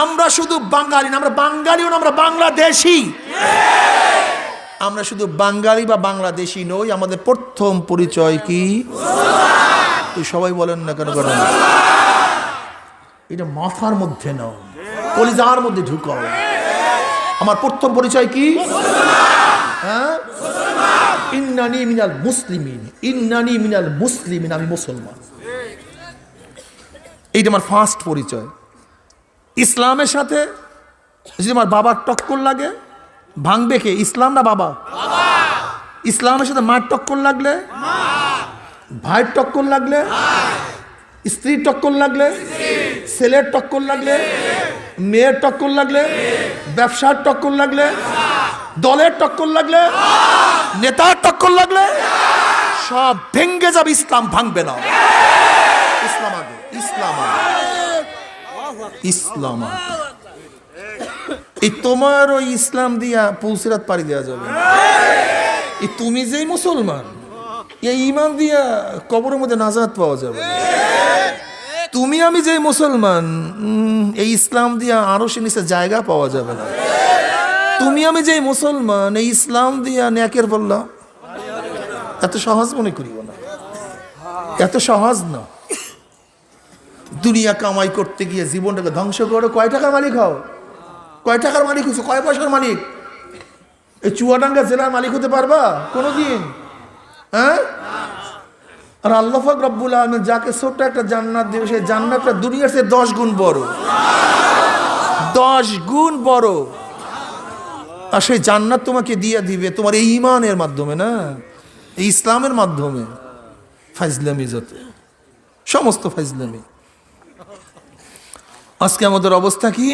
আমরা শুধু বাঙালি না, আমরা বাঙালিও না, আমরা বাংলাদেশি। আমরা শুধু বাঙালি বা বাংলাদেশি নই, আমাদের প্রথম পরিচয় কি? তুই সবাই বলেন না কেন করেন? এটা মাথার মধ্যে নাও, কলিজার মধ্যে ঢুকাও। আমার প্রথম পরিচয় কি? হ্যাঁ, ইন্নানি মিনাল মুসলিমিন, আমি মুসলমান। এইটা আমার ফার্স্ট পরিচয়। ইসলামের সাথে যদি আমার বাবার টক্কর লাগে, ভাঙবে কে? ইসলাম না বাবা? ইসলামের সাথে মার টক্কর লাগলে, ভাইয়ের টক্কর লাগলে, স্ত্রীর টক্কর লাগলে, ছেলের টক্কর লাগলে, মেয়ের টক্কর লাগলে, ব্যবসার টক্কর লাগলে, দলের টক্কর লাগলে, নেতার টক্কর লাগলে, সব ভেঙ্গে যাবে, ইসলাম ভাঙবে না। ইসলাম আগে। এই তোমার ওই ইসলাম দিয়া পুলসিরাত পাড়ি দেওয়া যাবে। এই তুমি যেই মুসলমান, এই ইমান দিয়া কবরের মধ্যে নাজাত পাওয়া যাবে। তুমি আমি যেই মুসলমান, এই ইসলাম দিয়া আরশের নিচে জায়গা পাওয়া যাবে না। তুমি আমি যেই মুসলমান, এই ইসলাম দিয়া নেকের বললা, এত সহজ মনে করিব না, এত সহজ না। দুনিয়া কামাই করতে গিয়ে জীবনটাকে ধ্বংস করো। কয় টাকার মালিক হও? কয় টাকার মালিক হচ্ছে? কয় পয়সার মালিক? এই চুয়াডাঙ্গা জেলার মালিক হতে পারবা কোনোদিন? হ্যাঁ? আর আল্লাহ পাক রব্বুল আলামিন যাকে ছোট্ট একটা জান্নাত দেবে, সেই জান্নাতটা দুনিয়ার চেয়ে 10 গুণ বড়, 10 গুণ বড়। আর সেই জান্নাত তোমাকে দিয়ে দিবে তোমার এই ইমানের মাধ্যমে, না এই ইসলামের মাধ্যমে। ফাইজলামি যত, সমস্ত ফাইজলামি। আজকে আমাদের অবস্থা কি?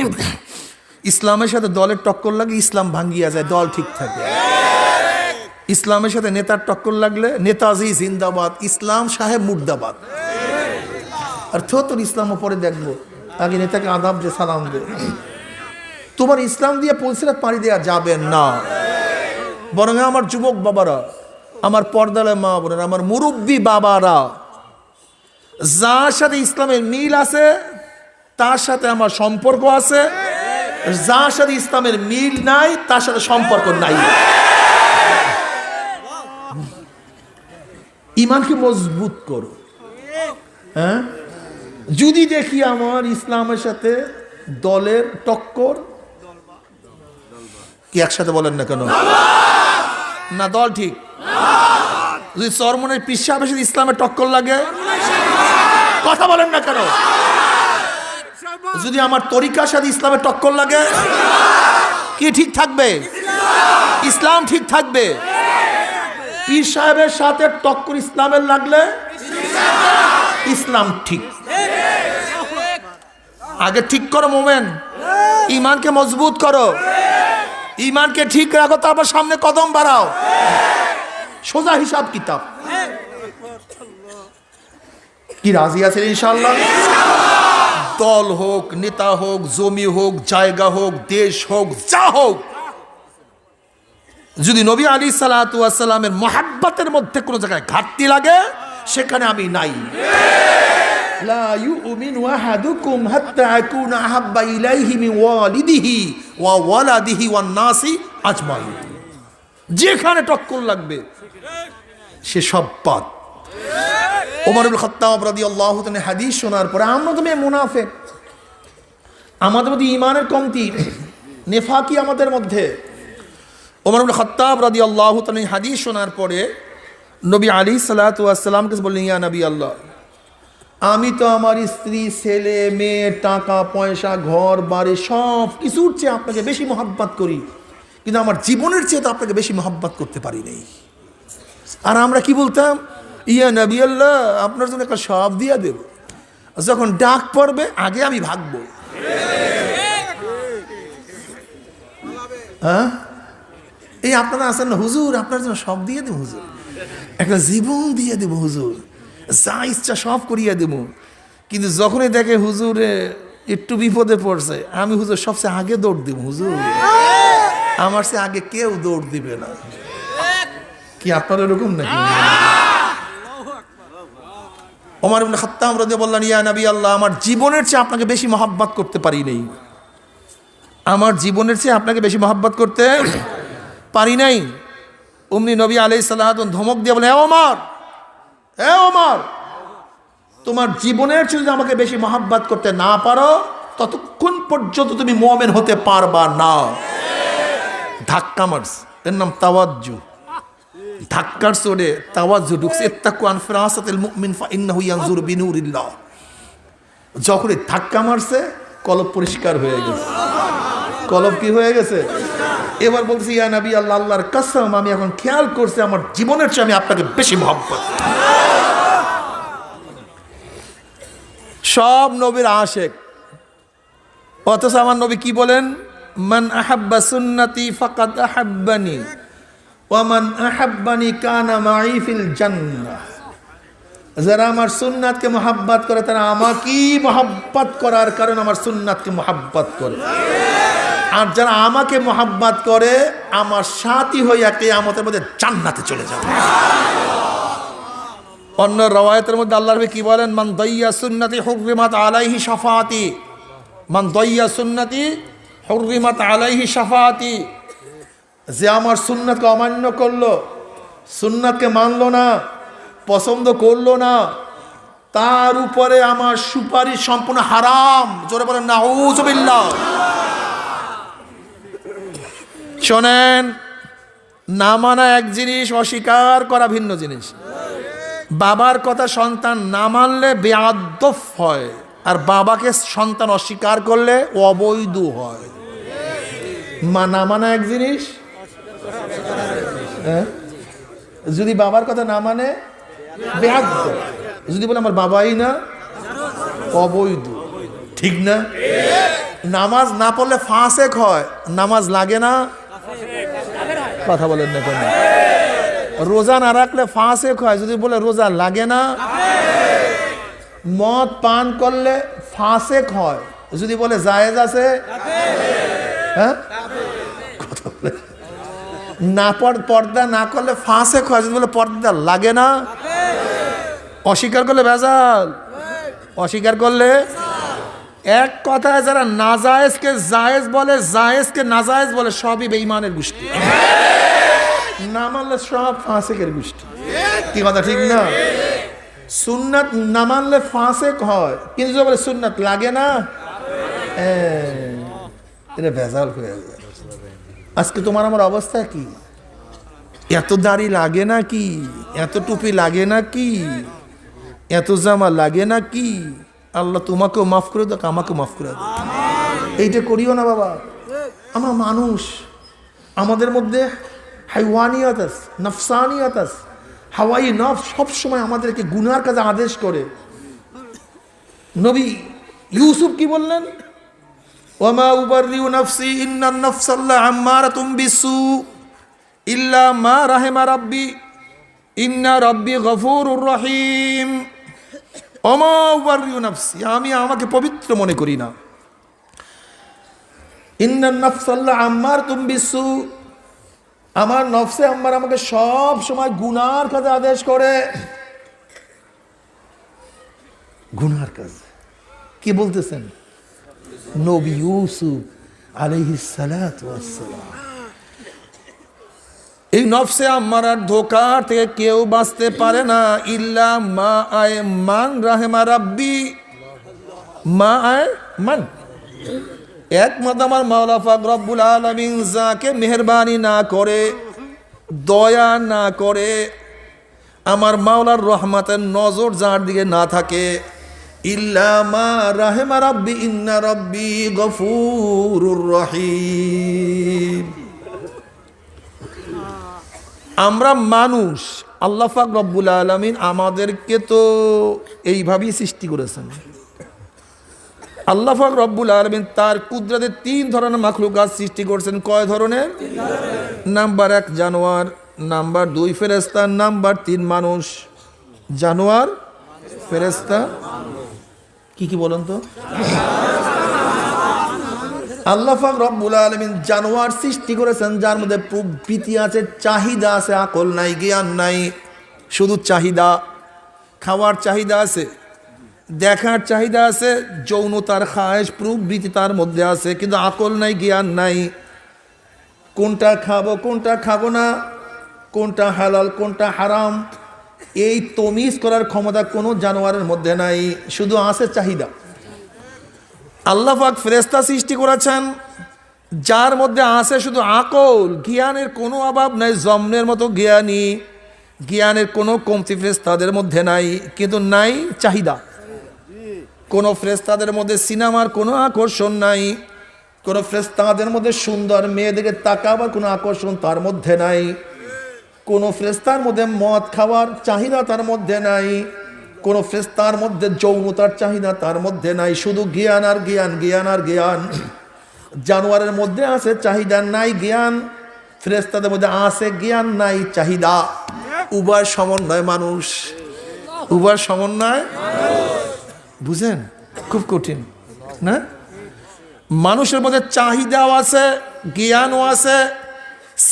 ইসলামের সাথে দলের টক্কর লাগে, ইসলাম ভাঙ্গিয়া যায়, দল ঠিক থাকে। ইসলামের সাথে নেতার টক্কর লাগলে, নেতাজি জিন্দাবাদ, ইসলাম সাহেব মুর্দাবাদ। আর তোর ইসলাম পরে দেখবো, আগে নেতাকে আদাব যে সালাম দে। তোমার ইসলাম দিয়ে পুলসিরাত পাড়ি দেওয়া যাবে না। বরং আমার যুবক বাবারা, আমার পর্দালে মা বোনেরা, আমার মুরব্বী বাবারা, যার সাথে ইসলামের মিল আছে, তার সাথে আমার সম্পর্ক আছে, যার সাথে ইসলামের মিল নাই তার সাথে সম্পর্ক নাই। ইমানকে মজবুত করো। হ্যাঁ, যদি দেখি আমার ইসলামের সাথে দলের টক্কর, কি একসাথে বলেন না কেন? না দল ঠিক। যদি চরমনের পীর সাহেবের সাথে ইসলামের টক্কর লাগে, কথা বলেন না কেন? যদি আমার তরিকার সাথে ইসলামের টক্কর লাগে, কি ঠিক থাকবে? ইসলাম ঠিক থাকবে। পীর সাহেবের সাথে টক্কর ইসলামের লাগলে ইসলাম ঠিক। আগে ঠিক করো মোমেন, ইমানকে মজবুত করো, ইমানকে ঠিক রাখো, তারপর সামনে কদম বাড়াও। সোজা হিসাব কিতাব। কি রাজি আছেন ইনশাআল্লাহ? দল হোক, নেতা হোক, জমি হোক, জায়গা হোক, দেশ হোক, যা হোক, যদি নবী আলাইহিস সালাতু ওয়াস সালামের মুহাব্বতের মধ্যে কোনো জায়গায় ঘাটতি লাগে, সেখানে আমি নাই। লা ইউমিনু আহাদুকুম হাত্তা আকুনা আহাব্বা ইলাইহি মিন ওয়ালিদিহি ওয়া ওয়ালাদিহি ওয়ান নাসি আজমাইন। যেখানে টক্কর লাগবে সে সব বাদ। ওমর ইবনে খাত্তাব রাদিয়াল্লাহু তাআলা হাদিস শোনার পরে, আমরা তো মুনাফিক, আমাদের মধ্যে ঈমানের কমতি, নেফাকি আমাদের মধ্যে। ওমর ইবনে খাত্তাব রাদিয়াল্লাহু তাআলা হাদিস শোনার পরে নবী আলাইহিস সালাতু ওয়াস সালামকে বললেন, ইয়া নবী আল্লাহ, আমি তো আমার স্ত্রী, ছেলে মেয়ে, টাকা পয়সা, ঘর বাড়ি সব কিছুর চেয়ে আপনাকে বেশি মহব্বত করি, কিন্তু আমার জীবনের চেয়ে তো আপনাকে বেশি মহব্বত করতে পারি নাই। আর আমরা কি বলতাম? ইয়া নবী আল্লাহ, আপনার জন্য একটা সব দিয়া দেব, যখন ডাক পড়বে আগে আমি ভাগবো। হ্যাঁ, এই আপনারা আছেন না, হুজুর আপনার জন্য সব দিয়ে দেব, হুজুর একটা জীবন দিয়ে দেব, হুজুর যা ইচ্ছা সব করিয়া দেব। কিন্তু যখনই দেখে হুজুরে একটু বিপদে পড়ছে, আমি হুজুর সবচেয়ে আগে দৌড় দিব, হুজুর আমার সে আগে কেউ দৌড় দিবে না। কি আপনার এরকম নাকি? ওমর ইবনে খাত্তাব রাদিয়াল্লাহু বললেন, ইয়া নবী আল্লাহ, আমার জীবনের চেয়ে আপনাকে বেশি মহব্বত করতে পারি নাই, আমার জীবনের চেয়ে আপনাকে বেশি মহব্বত করতে পারি নাই। অমনি নবী আলাইহিস সালাতু ধমক দিয়ে বলেন, হে ওমর, তোমার জীবনের চেয়ে যদি আমাকে বেশি মহব্বত করতে না পারো, ততক্ষণ পর্যন্ত তুমি মুমিন হতে পারবা না। ধাক্কা মারছে, এর নাম তাওয়াজ্জু। ধাক্কার চোটে তাওয়াজ্জু ঢুকছে। ইত্তাকু আন ফিরাসাতিল মুমিন ফাইন্নাহু ইয়ানজুরু বিনুরিল্লাহ। যখনই ধাক্কা মারছে, কলব পরিষ্কার হয়ে গেছে। কলব কি হয়ে গেছে? এবার বলছি, ইয়া নবী আল্লাহ, আল্লাহর কসম, আমি এখন খেয়াল করছি আমার জীবনের চেয়ে আমি আপনাকে বেশি মহব্বত। সব নবীর আশেক, অথচ আমার নবী কি বলেন? মান আহাব্বা সুন্নতি ফাকাদ আহাব্বানি ওয়া মান আহাব্বানি কানা মাই ফিল জান্নাহ। যারা আমার সুন্নাতকে মহব্বত করে, তারা আমাকেই মহব্বত করার কারণে আমার সুন্নাতকে মহব্বত করে। আর যারা আমাকে মহব্বত করে, আমার সাথী হইয়া কিয়ামতের মধ্যে জান্নাতে চলে যাবে। অন্য রওয়ায়াতের মধ্যে আল্লাহর নবী কি বলেন? মান দাইয়া সুন্নতি হুররিমাত আলাইহি শাফাআতি, মান দাইয়া সুন্নতি হুররিমাত আলাইহি শাফাআতি। যে আমার সুন্নাতকে অমান্য করলো, সুন্নাতকে মানলো না, পছন্দ করলো না, তার উপরে আমার সুপারিশ সম্পূর্ণ হারাম। জোরে বলেন নাউযুবিল্লাহ। শোনেন, না মানা এক জিনিস, অস্বীকার করা ভিন্ন জিনিস। বাবার কথা সন্তান না মানলে বেয়াদব হয়, আর বাবাকে সন্তান অস্বীকার করলে অবৈধ হয়। না মানা এক জিনিস, যদি বাবার কথা না মানে বেয়াদব, যদি বলে আমার বাবাই না, অবৈধ। ঠিক না? নামাজ না পড়লে ফাসেক হয়, নামাজ লাগে না, কথা বলেন না কেন? রোজা না রাখলে ফাসেক হয়, যদি বলে রোজা লাগে না। মদ পান করলে ফাসেক হয়, যদি বলে জায়েজ আছে। হ্যাঁ, কথা বলে না, পর্দা না করলে ফাসেক হয়, যদি বলে পর্দা লাগে না। অস্বীকার করলে ভেজাল, অস্বীকার করলে। এক কথায় যারা নাজায়েজকে জায়েজ বলে, জায়েজকে নাজায়েজ বলে, সবই বেঈমানের গোষ্ঠী। না মানলে সব ফাসেকের গোষ্ঠী। কি কথা ঠিক না? সুন্নাত না মানলে ফাসেক হয়, কিন্তু যদি বলে সুন্নাত লাগে না, এটা ভেজাল হয়ে যায়। আজকে তোমার আমার অবস্থা কি? এত দাড়ি লাগে না কি? এত টুপি লাগে না কি? এত জামা লাগে না কি? আল্লাহ তোমাকেও মাফ করে দাও, আমাকেও মাফ করে দাও। এইটা করিও না বাবা। আমরা মানুষ, আমাদের মধ্যে হাইওয়ানিয়ত আছে, নফসানিয়ত আছে। হাওয়াই নফস সবসময় আমাদেরকে গুনার কাজে আদেশ করে। নবী ইউসুফ কি বললেন? ওয়ামা উবাররিউ নাফসি ইন্নান নাফসাল্লা আম্মারাতুম বিসু ইল্লা মা রাহিমা রাব্বি ইন্না রাব্বি গফুরুর রহিম। ওয়ামা উবাররিউ নাফসি, আমি আমাকে পবিত্র মনে করি না। ইন্নান নাফসাল্লা আম্মারাতুম বিসু, আমার নফসে আম্মার আমাকে সব সময় গুনার কাজে আদেশ করে। গুনার কাজ কি বলতেছেন? নবী ইউসুফ আলাইহিস সালাতু ওয়াস সালাম। এই নফসে আম্মার ধোঁকা থেকে কেউ বাঁচতে পারে না। ইল্লা মা আয় মান রাহেমা রাব্বি, মা আয় মান, একমাত্র আমার মাওলা পাক রব্বুল আলামিন যাকে মেহেরবানি না করে, দয়া না করে, আমার মাওলার রহমতের নজর যার দিকে না থাকে, ইল্লা মা রাহিমা রাব্বি ইন্না রাব্বি গফুরুর রহিম। আমরা মানুষ, আল্লাহ পাক রব্বুল আলামিন আমাদেরকে তো এইভাবেই সৃষ্টি করেছেন। আল্লাহ পাক রব্বুল আলামিন তার কুদরতে 3 ধরনের মাখলুকাত সৃষ্টি করেছেন। কয় ধরনের? নাম্বার 1 জানোয়ার, নাম্বার 2 ফেরেশতা, নাম্বার 3 মানুষ। জানোয়ার, ফেরেশতা, কি কি বলেন তো? আল্লাহ পাক রব্বুল আলামিন জানোয়ার সৃষ্টি করেছেন যার মধ্যে প্রবৃত্তি আছে, চাহিদা আছে, আকল নাই, জ্ঞান নাই, শুধু চাহিদা। খাওয়ার চাহিদা আছে, দেখার চাহিদা আছে, যৌনতার খায়েশ প্রবৃত্তি তার মধ্যে আছে, কিন্তু আকল নাই, জ্ঞান নাই। কোনটা খাবো কোনটা খাবো না, কোনটা হালাল কোনটা হারাম, এই তমিজ করার ক্ষমতা কোনো জানোয়ারের মধ্যে নাই, শুধু আছে চাহিদা। আল্লাহ পাক ফেরেশতা সৃষ্টি করেছেন যার মধ্যে আছে শুধু আকল, জ্ঞানের কোনো অভাব নাই, জমনের মতো জ্ঞানী, জ্ঞানের কোনো কমতি ফেরেশতাদের মধ্যে নাই, কিন্তু নাই চাহিদা। কোনো ফেরেশতাদের মধ্যে সিনেমার কোনো আকর্ষণ নাই, কোনো ফেরেশতাদের মধ্যে সুন্দর মেয়েদেরকে তাকাবার কোনো আকর্ষণ তার মধ্যে নাই, কোনো ফেরেশতার মধ্যে মদ খাওয়ার চাহিদা তার মধ্যে নাই, কোনো ফেরেশতার মধ্যে যৌনতার চাহিদা তার মধ্যে নাই, শুধু জ্ঞান আর জ্ঞান, জ্ঞান আর জ্ঞান। জানোয়ারের মধ্যে আছে চাহিদা, নাই জ্ঞান। ফেরেশতাদের মধ্যে আছে জ্ঞান, নাই চাহিদা। উভয় সমন্বয় মানুষ, উভয় সমন্বয়। বুঝেন? খুব কঠিন না? মানুষের মধ্যে চাহিদাও আছে, জ্ঞানও আছে,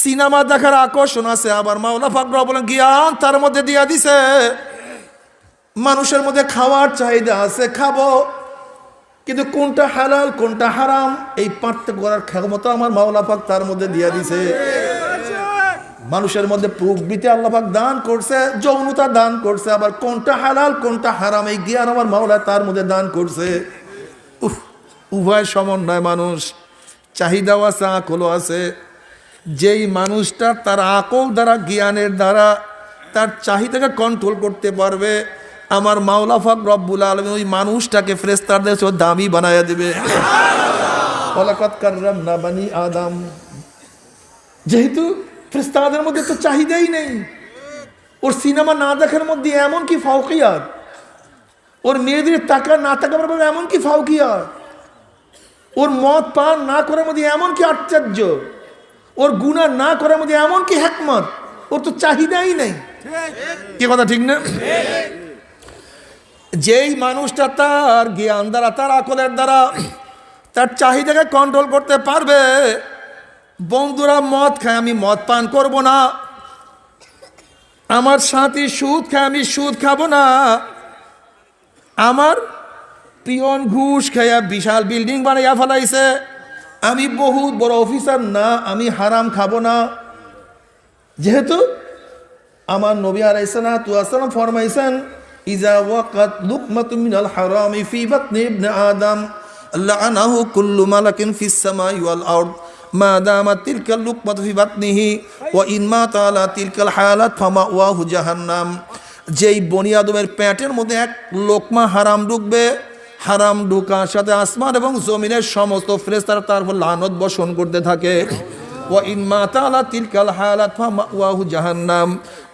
সিনেমা দেখার আকর্ষণ আছে, আবার মাওলা পাক বলেন জ্ঞান তার মধ্যে দিয়া দিছে। মানুষের মধ্যে খাওয়ার চাহিদা আছে, খাবো, কিন্তু কোনটা হালাল কোনটা হারাম এই পার্থক্য করার ক্ষমতা আমার মাওলা পাক তার মধ্যে দিয়া দিছে। মানুষের মধ্যে প্রবৃত্তি আল্লাহ পাক দান করছে, যৌনতা দান করছে, আবার কোনটা হালাল কোনটা হারাম এই জ্ঞান আমার মাওলা তার মধ্যে দান করছে। উভয় সমন্বয় মানুষ, চাহিদাও আছে, আকলও আছে। যেই মানুষটা তার আকল দ্বারা, জ্ঞানের দ্বারা তার চাহিদাকে কন্ট্রোল করতে পারবে, আমার মাওলা পাক রব্বুল আলামিন ওই মানুষটাকে ফেরেশতাদের চেয়ে দামি বানায়া দিবে। ওয়ালাকাদ কাররামনা বানি আদম। যেহেতু ফেরেশতাদের মধ্যে তো চাহিদাই নেই, ওর সিনেমা না দেখার মধ্যে এমন কি ফাউকিয়াত, ওর মেয়েদের টাকা না তাকাবার মধ্যে এমন কি ফাউকিয়াত, ওর মদ পান না করার মধ্যে এমন কি আশ্চর্য, ওর গুনাহ না করার মধ্যে এমন কি হিকমত, ওর তো চাহিদাই নেই। কি কথা ঠিক না? যেই মানুষটা তার জ্ঞান দ্বারা, তার আকলের দ্বারা তার চাহিদাকে কন্ট্রোল করতে পারবে, বন্ধুরা মদ খায় আমি মদ পান করব না, আমার সাথী সুদ খায় আমি সুদ খাবো না, আমার পিয়ন ঘুষ খাইয়া বিশাল বিল্ডিং বানাইয়া ফেলাইছে, আমি বহুত বড় অফিসার না, আমি হারাম খাবো না। যেহেতু আমার নবী আলাইহিস সালাতু ওয়াস সালাম ফরমাইছেন, ইজা ওয়াকাত লুকমাতুম মিনাল হারামি ফি বাতনি ইবনে আদম লাআনাহু কুল্লু মালাকিন ফিস সামাই ওয়াল আরদ মা দামাত তিলকা লুকমাতু ফি বাতনিহি ওয়া ইন মাতা আলা তিলকাল হালাত ফামাওয়াহু জাহান্নাম। যেই বনি আদমের পেটের মধ্যে এক লোকমা হারাম ঢুকবে, হারাম ঢুকার সাথে আসমান এবং জমিনের সমস্ত ফেরেশতারা তার উপর লানত বর্ষণ করতে থাকে। ওয়া ইন মাতা আলা তিলকাল হালাত ফামাওয়াহু জাহান্নাম।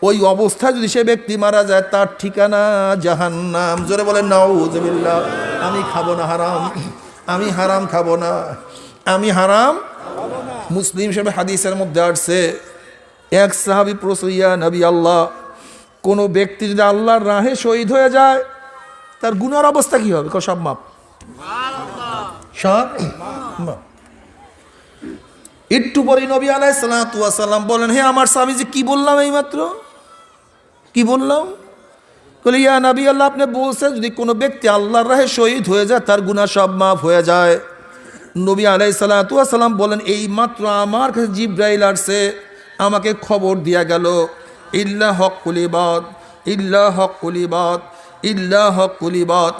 ওই অবস্থায় যদি সে ব্যক্তি মারা যায় তার ঠিকানা জাহান্নাম। জোরে বলেন নাউযুবিল্লাহ। আমি খাবো না হারাম, আমি হারাম খাবো না, আমি হারাম। মুসলিম শরীফে হাদিসের মধ্যে আসছে, এক সাহাবী প্রশ্ন, ইয়া নবী আল্লাহ, কোনো ব্যক্তি যদি আল্লাহর রাহে শহীদ হয়ে যায় তার গুনার অবস্থা কি হবে? সব মাপ, সব মাপ। একটু পরে নবী আলাইহিস সালাতু ওয়াস সালাম বলেন, হে আমার স্বামীজি, কি বললাম এইমাত্র, কি বললাম? বলে, ইয়া নবী আল্লাহ, আপনি বলছেন যদি কোনো ব্যক্তি আল্লাহর রাহে শহীদ হয়ে যায় তার গুনাহ সব মাফ হয়ে যায়। নবী আলাইহিস সালাতু ওয়াস সালাম বলেন, এই মাত্র আমার কাছে জিবরাইল আসছে, আমাকে খবর দিয়া গেল, ইল্লা হক্কুল ইবাদ, ইল্লা হক্কুল ইবাদ, ইল্লা হক্কুল ইবাদ।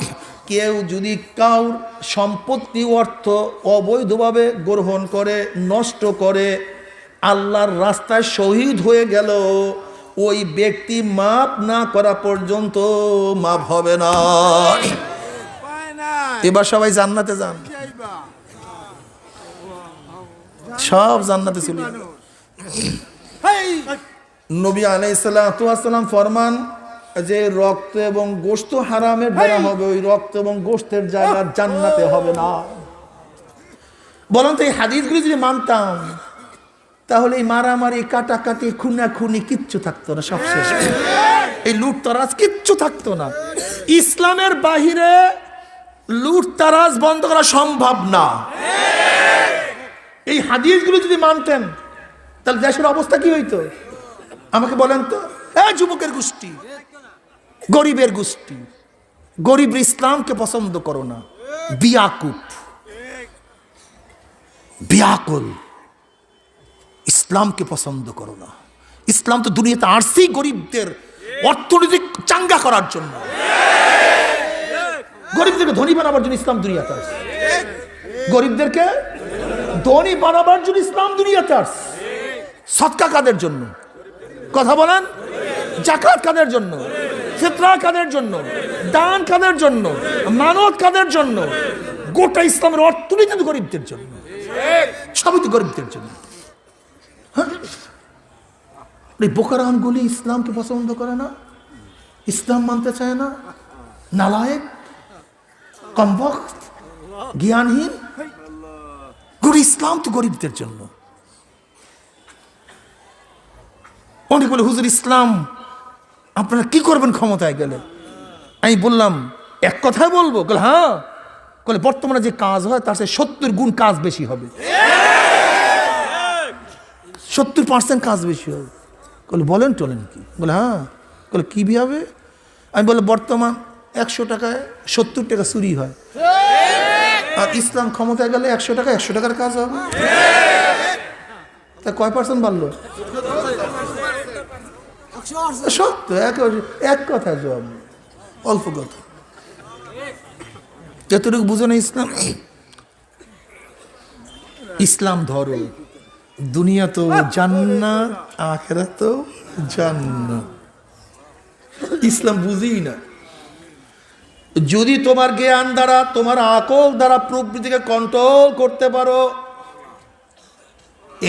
কেউ যদি কাউর সম্পত্তি অর্থ অবৈধভাবে গ্রহণ করে, নষ্ট করে, আল্লাহর রাস্তায় শহীদ হয়ে গেল, ওই ব্যক্তি মাপ না করা পর্যন্ত মাপ হবে না। এবার সবাই জান্নাতে যান, সব জান্নাতে চলে যাবে। নবী আলাইহিস সালাতু ওয়াস সালাম ফরমান যে রক্ত এবং গোশত হারামের ধরা হবে, ওই রক্ত এবং গোশতের জায়গা জান্নাতে হবে না। বলেন তো এই হাদিসগুলি যদি মানতাম তাহলে এই মারামারি, কাটাকাটি, খুনাখুনি কিচ্ছু থাকতো না, সব শেষ। এই লুটতরাজ কিচ্ছু থাকতো না। ইসলামের বাহিরে লুটতরাজ বন্ধ করা সম্ভব না। এই হাদিসগুলো যদি মানতেন তাহলে দেশের অবস্থা কি হইতো আমাকে বলেন তো। যুবকের গোষ্ঠী, গরিবের গোষ্ঠী, গরিব ইসলামকে পছন্দ করো না, বিয়াকুব, বিয়াকুল, ইসলামকে পছন্দ করো না। ইসলাম তো দুনিয়াতে আসছে গরিবদের অর্থনৈতিক চাঙ্গা করার জন্য, গরিবদেরকে ধনী বানাবার জন্য ইসলাম দুনিয়াতে আসছে। গরিবদেরকে ধনী বানাবার জন্য ইসলাম দুনিয়াতে আসছে। সদকা কাদের জন্য? কথা বলেন। যাকাত কাদের জন্য? ফিতরা কাদের জন্য? দান কাদের জন্য? মানত কাদের জন্য? গোটা ইসলামের অর্থনীতি তো গরিবদের জন্য, সবই তো গরিবদের জন্য। বোকারানগুলি ইসলামকে পছন্দ করে না, ইসলাম মানতে চায় না, নালায়েক, কমবক্ত, জ্ঞানহীন। গোটা ইসলাম তো গরিবদের জন্য। অনেক বলে, হুজুর ইসলাম আপনারা কি করবেন ক্ষমতায় গেলে? আমি বললাম, এক কথায় বলবো? হ্যাঁ। বলে, বর্তমানে যে কাজ হয় তার চেয়ে 70 গুণ কাজ বেশি হবে, 70% কাজ বেশি হবে। বলে, বলেন টলেন কি? বলে, হ্যাঁ। বলে, কি হবে? আমি বলে, বর্তমান 100 টাকায় 70 টাকা চুরি হয়, আর ইসলাম ক্ষমতায় গেলে 100 টাকা 100 টাকার কাজ হবে। তা কয় পার্সেন্ট বাড়লো? সত্য, এক কথা জবাব, অল্প কথা। যতটুকু বুঝো না ইসলাম। ইসলাম ধরো, দুনিয়া তো জান্নাত, আখিরাত তো জান্নাত। ইসলাম বুঝি না। যদি তোমার জ্ঞান দ্বারা, তোমার আকল দ্বারা প্রকৃতিকে কন্ট্রোল করতে পারো,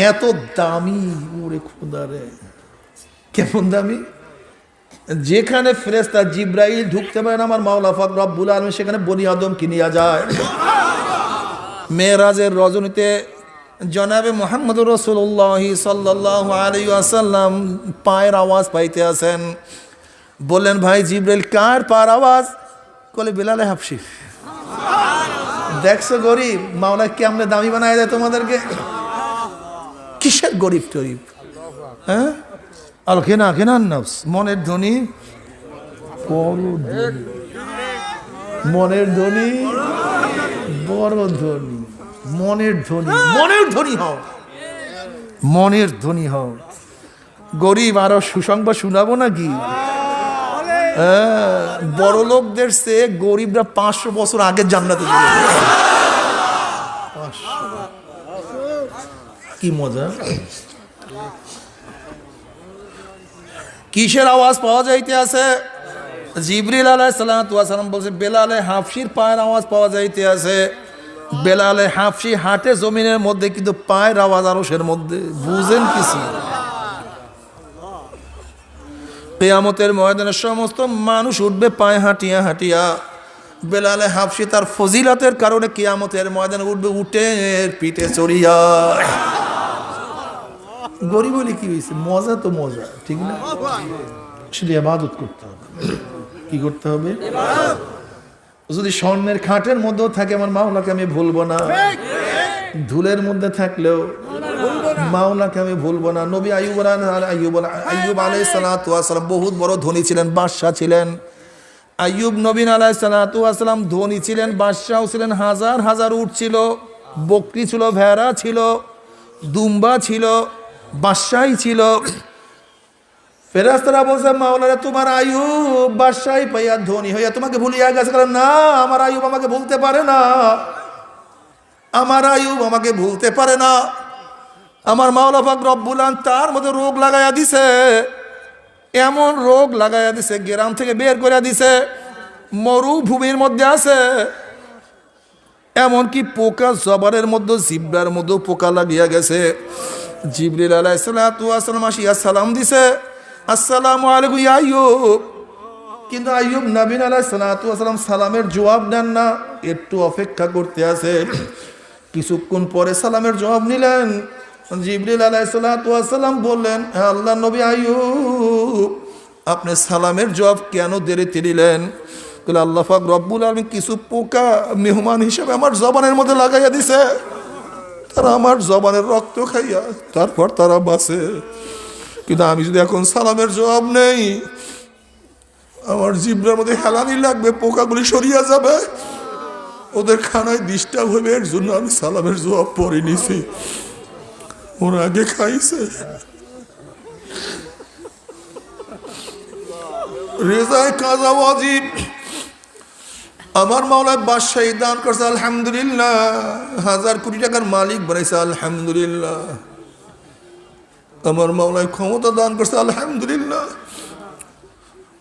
এত দামি, ওরে খোদারে, কেমন দামি! যেখানে ফেরেশতা জিবরাইল ঢুকতে পারে না আমার মাওলা পাক রব্বুল আলামিন, সেখানে বনি আদম কি নিয়ে যায়। মেরাজের রজনীতে জনাবে মুহাম্মদুর রাসূলুল্লাহ সাল্লাল্লাহু আলাইহি ওয়াসাল্লাম পায়ের আওয়াজ পাইতে আছেন। বললেন, ভাই জিবরাইল, কার পায়ের আওয়াজ? বলে, বিলালে হাবশি। দেখছো গরিব, মাওলা কেমনে দামি বানায় দেয় তোমাদেরকে। কিসের গরিব টরিব? হ্যাঁ, আল ঘিনা ঘিনান নাফস, মনের ধনী, মনের ধনী, বড় ধনী, মনের ধনী, মনের ধনী হও, মনের ধনী হও। গরিব আরো সুসংবাদ শোনাবো নাকি? বড় লোকদের চেয়ে গরিবরা 500 বছর আগে জান্নাতে যাবে। কি মজা! কিসের আওয়াজ পাওয়া যাইতে আছে? জিবরিল আলাইহিস সালাম বলছে বেলালে হাফসির পায়ের আওয়াজ পাওয়া যাইতে আছে। বেলালে হাফসি হাটে জমিনের মধ্যে, কিন্তু পায়ের আওয়াজ আরশের মধ্যে। বুঝেন কিছু? কিয়ামতের ময়দানে সমস্ত মানুষ উঠবে পায়ে হাঁটিয়া হাঁটিয়া। বেলালে হাফসি তার ফজিলতের কারণে কিয়ামতের ময়দানে উঠবে উটের পিঠে চড়িয়া। গরিব বলে কি হয়েছে? মজা তো মজা, ঠিক না? শুধু ইবাদত করতে হবে। কি করতে হবে? যদি স্বর্ণের খাটের মধ্যেও থাকে আমার মাওলাকে আমি ভুলবো না, ধুলের মধ্যে থাকলেও মাওলাকে আমি ভুলবো না। নবী আইয়ুব আলাইহিস সালাতু ওয়াস সালাম বহুত বড় ধনী ছিলেন, বাদশা ছিলেন। আইয়ুব নবী আলাইহিস সালাতু ওয়াস সালাম ধনী ছিলেন, বাদশাও ছিলেন। হাজার হাজার উট ছিল, বকরি ছিল, ভেড়া ছিল, দুম্বা ছিল, বাদশাই ছিল। ফেরেশতারা বলছে মাওলানা তোমার আইয়ুব বাদশাই পাইয়া ধনী হইয়া তোমাকে ভুলিয়া গেছে। না, আমার আইয়ুব আমাকে ভুলতে পারে না, আমার আইয়ুব আমাকে ভুলতে পারে না। আমার মাওলা পাক রব্বুল আলামিন তার মধ্যে রোগ লাগাইয়া দিছে, এমন রোগ লাগাইয়া দিছে, গ্রাম থেকে বের করে দিছে, মরুভূমির মধ্যে আছে। এমনকি পোকা জবানের মধ্যে, জিব্রার মধ্যে পোকা লাগিয়া গেছে। জিবরিল আলাইহিস সালাতু ওয়াস সালাম আসিয়া সালাম দিছে, আসসালামু আলাইকুম ইয়া আইয়ুব। কিন্তু আইয়ুব নবী আলাইহিস সালাতু ওয়াস সালাম সালামের জবাব দেন না, একটু অপেক্ষা করতে আছে। কিছুক্ষণ পরে সালামের জবাব নিলেন। জিবরিল আলাইহিস সালাতু ওয়াস সালাম বললেন, হে আল্লাহর নবী আইয়ুব, আপনি সালামের জবাব কেন দেরিতে দিলেন? বলে আল্লাহ পাক রব্বুল আলামিন কিছু পোকা মেহমান হিসেবে আমার জবানের মধ্যে লাগাইয়া দিছে, তারা আমার জবানের রক্ত খাইয়া তারপর তারা বাঁচে। কিন্তু আমি যদি এখন সালামের জবাব নেই, আমার জিব্রার মধ্যে হেলানি লাগবে, পোকাগুলি সরিয়া যাবে, ওদের খানায় ডিস্টার্ব হবে। এর জন্য আমি সালামের জবাব পরে নিছি, ওরা আগে খাইছে। রেজায় কাজা ওয়াজিব আমার মাওলায় বাদশাহী দান করছে, আলহামদুলিল্লাহ। 1000 কোটি টাকার মালিক বানাইছে, আলহামদুলিল্লাহ। আমার মাওলায় ক্ষমতা দান করছে, আলহামদুলিল্লাহ।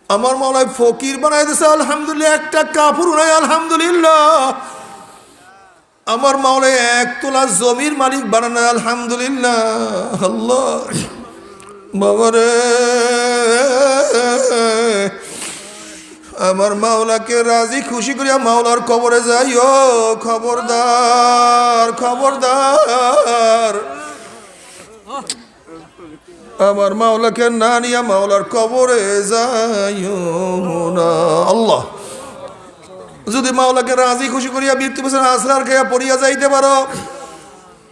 আমার মাওলায় ফকির বানাই দিয়েছে, আলহামদুলিল্লাহ। একটা কাপড় নাই, আলহামদুলিল্লাহ। আমার মাওলায় 1 তোলা জমির মালিক বানানো, আলহামদুলিল্লাহ। আল্লাহ বাবারে, আমার মাওলাকে রাজি খুশি করিয়া মাওলার কবরে যাইও। খবরদার, খবরদার, আমার মাওলাকে না নিয়া মাওলার কবরে যাইও না। আল্লাহ, যদি মাওলাকে রাজি খুশি করিয়া মৃত্যু পেছনে আসরার খাইয়া পড়িয়া যাইতে পারো,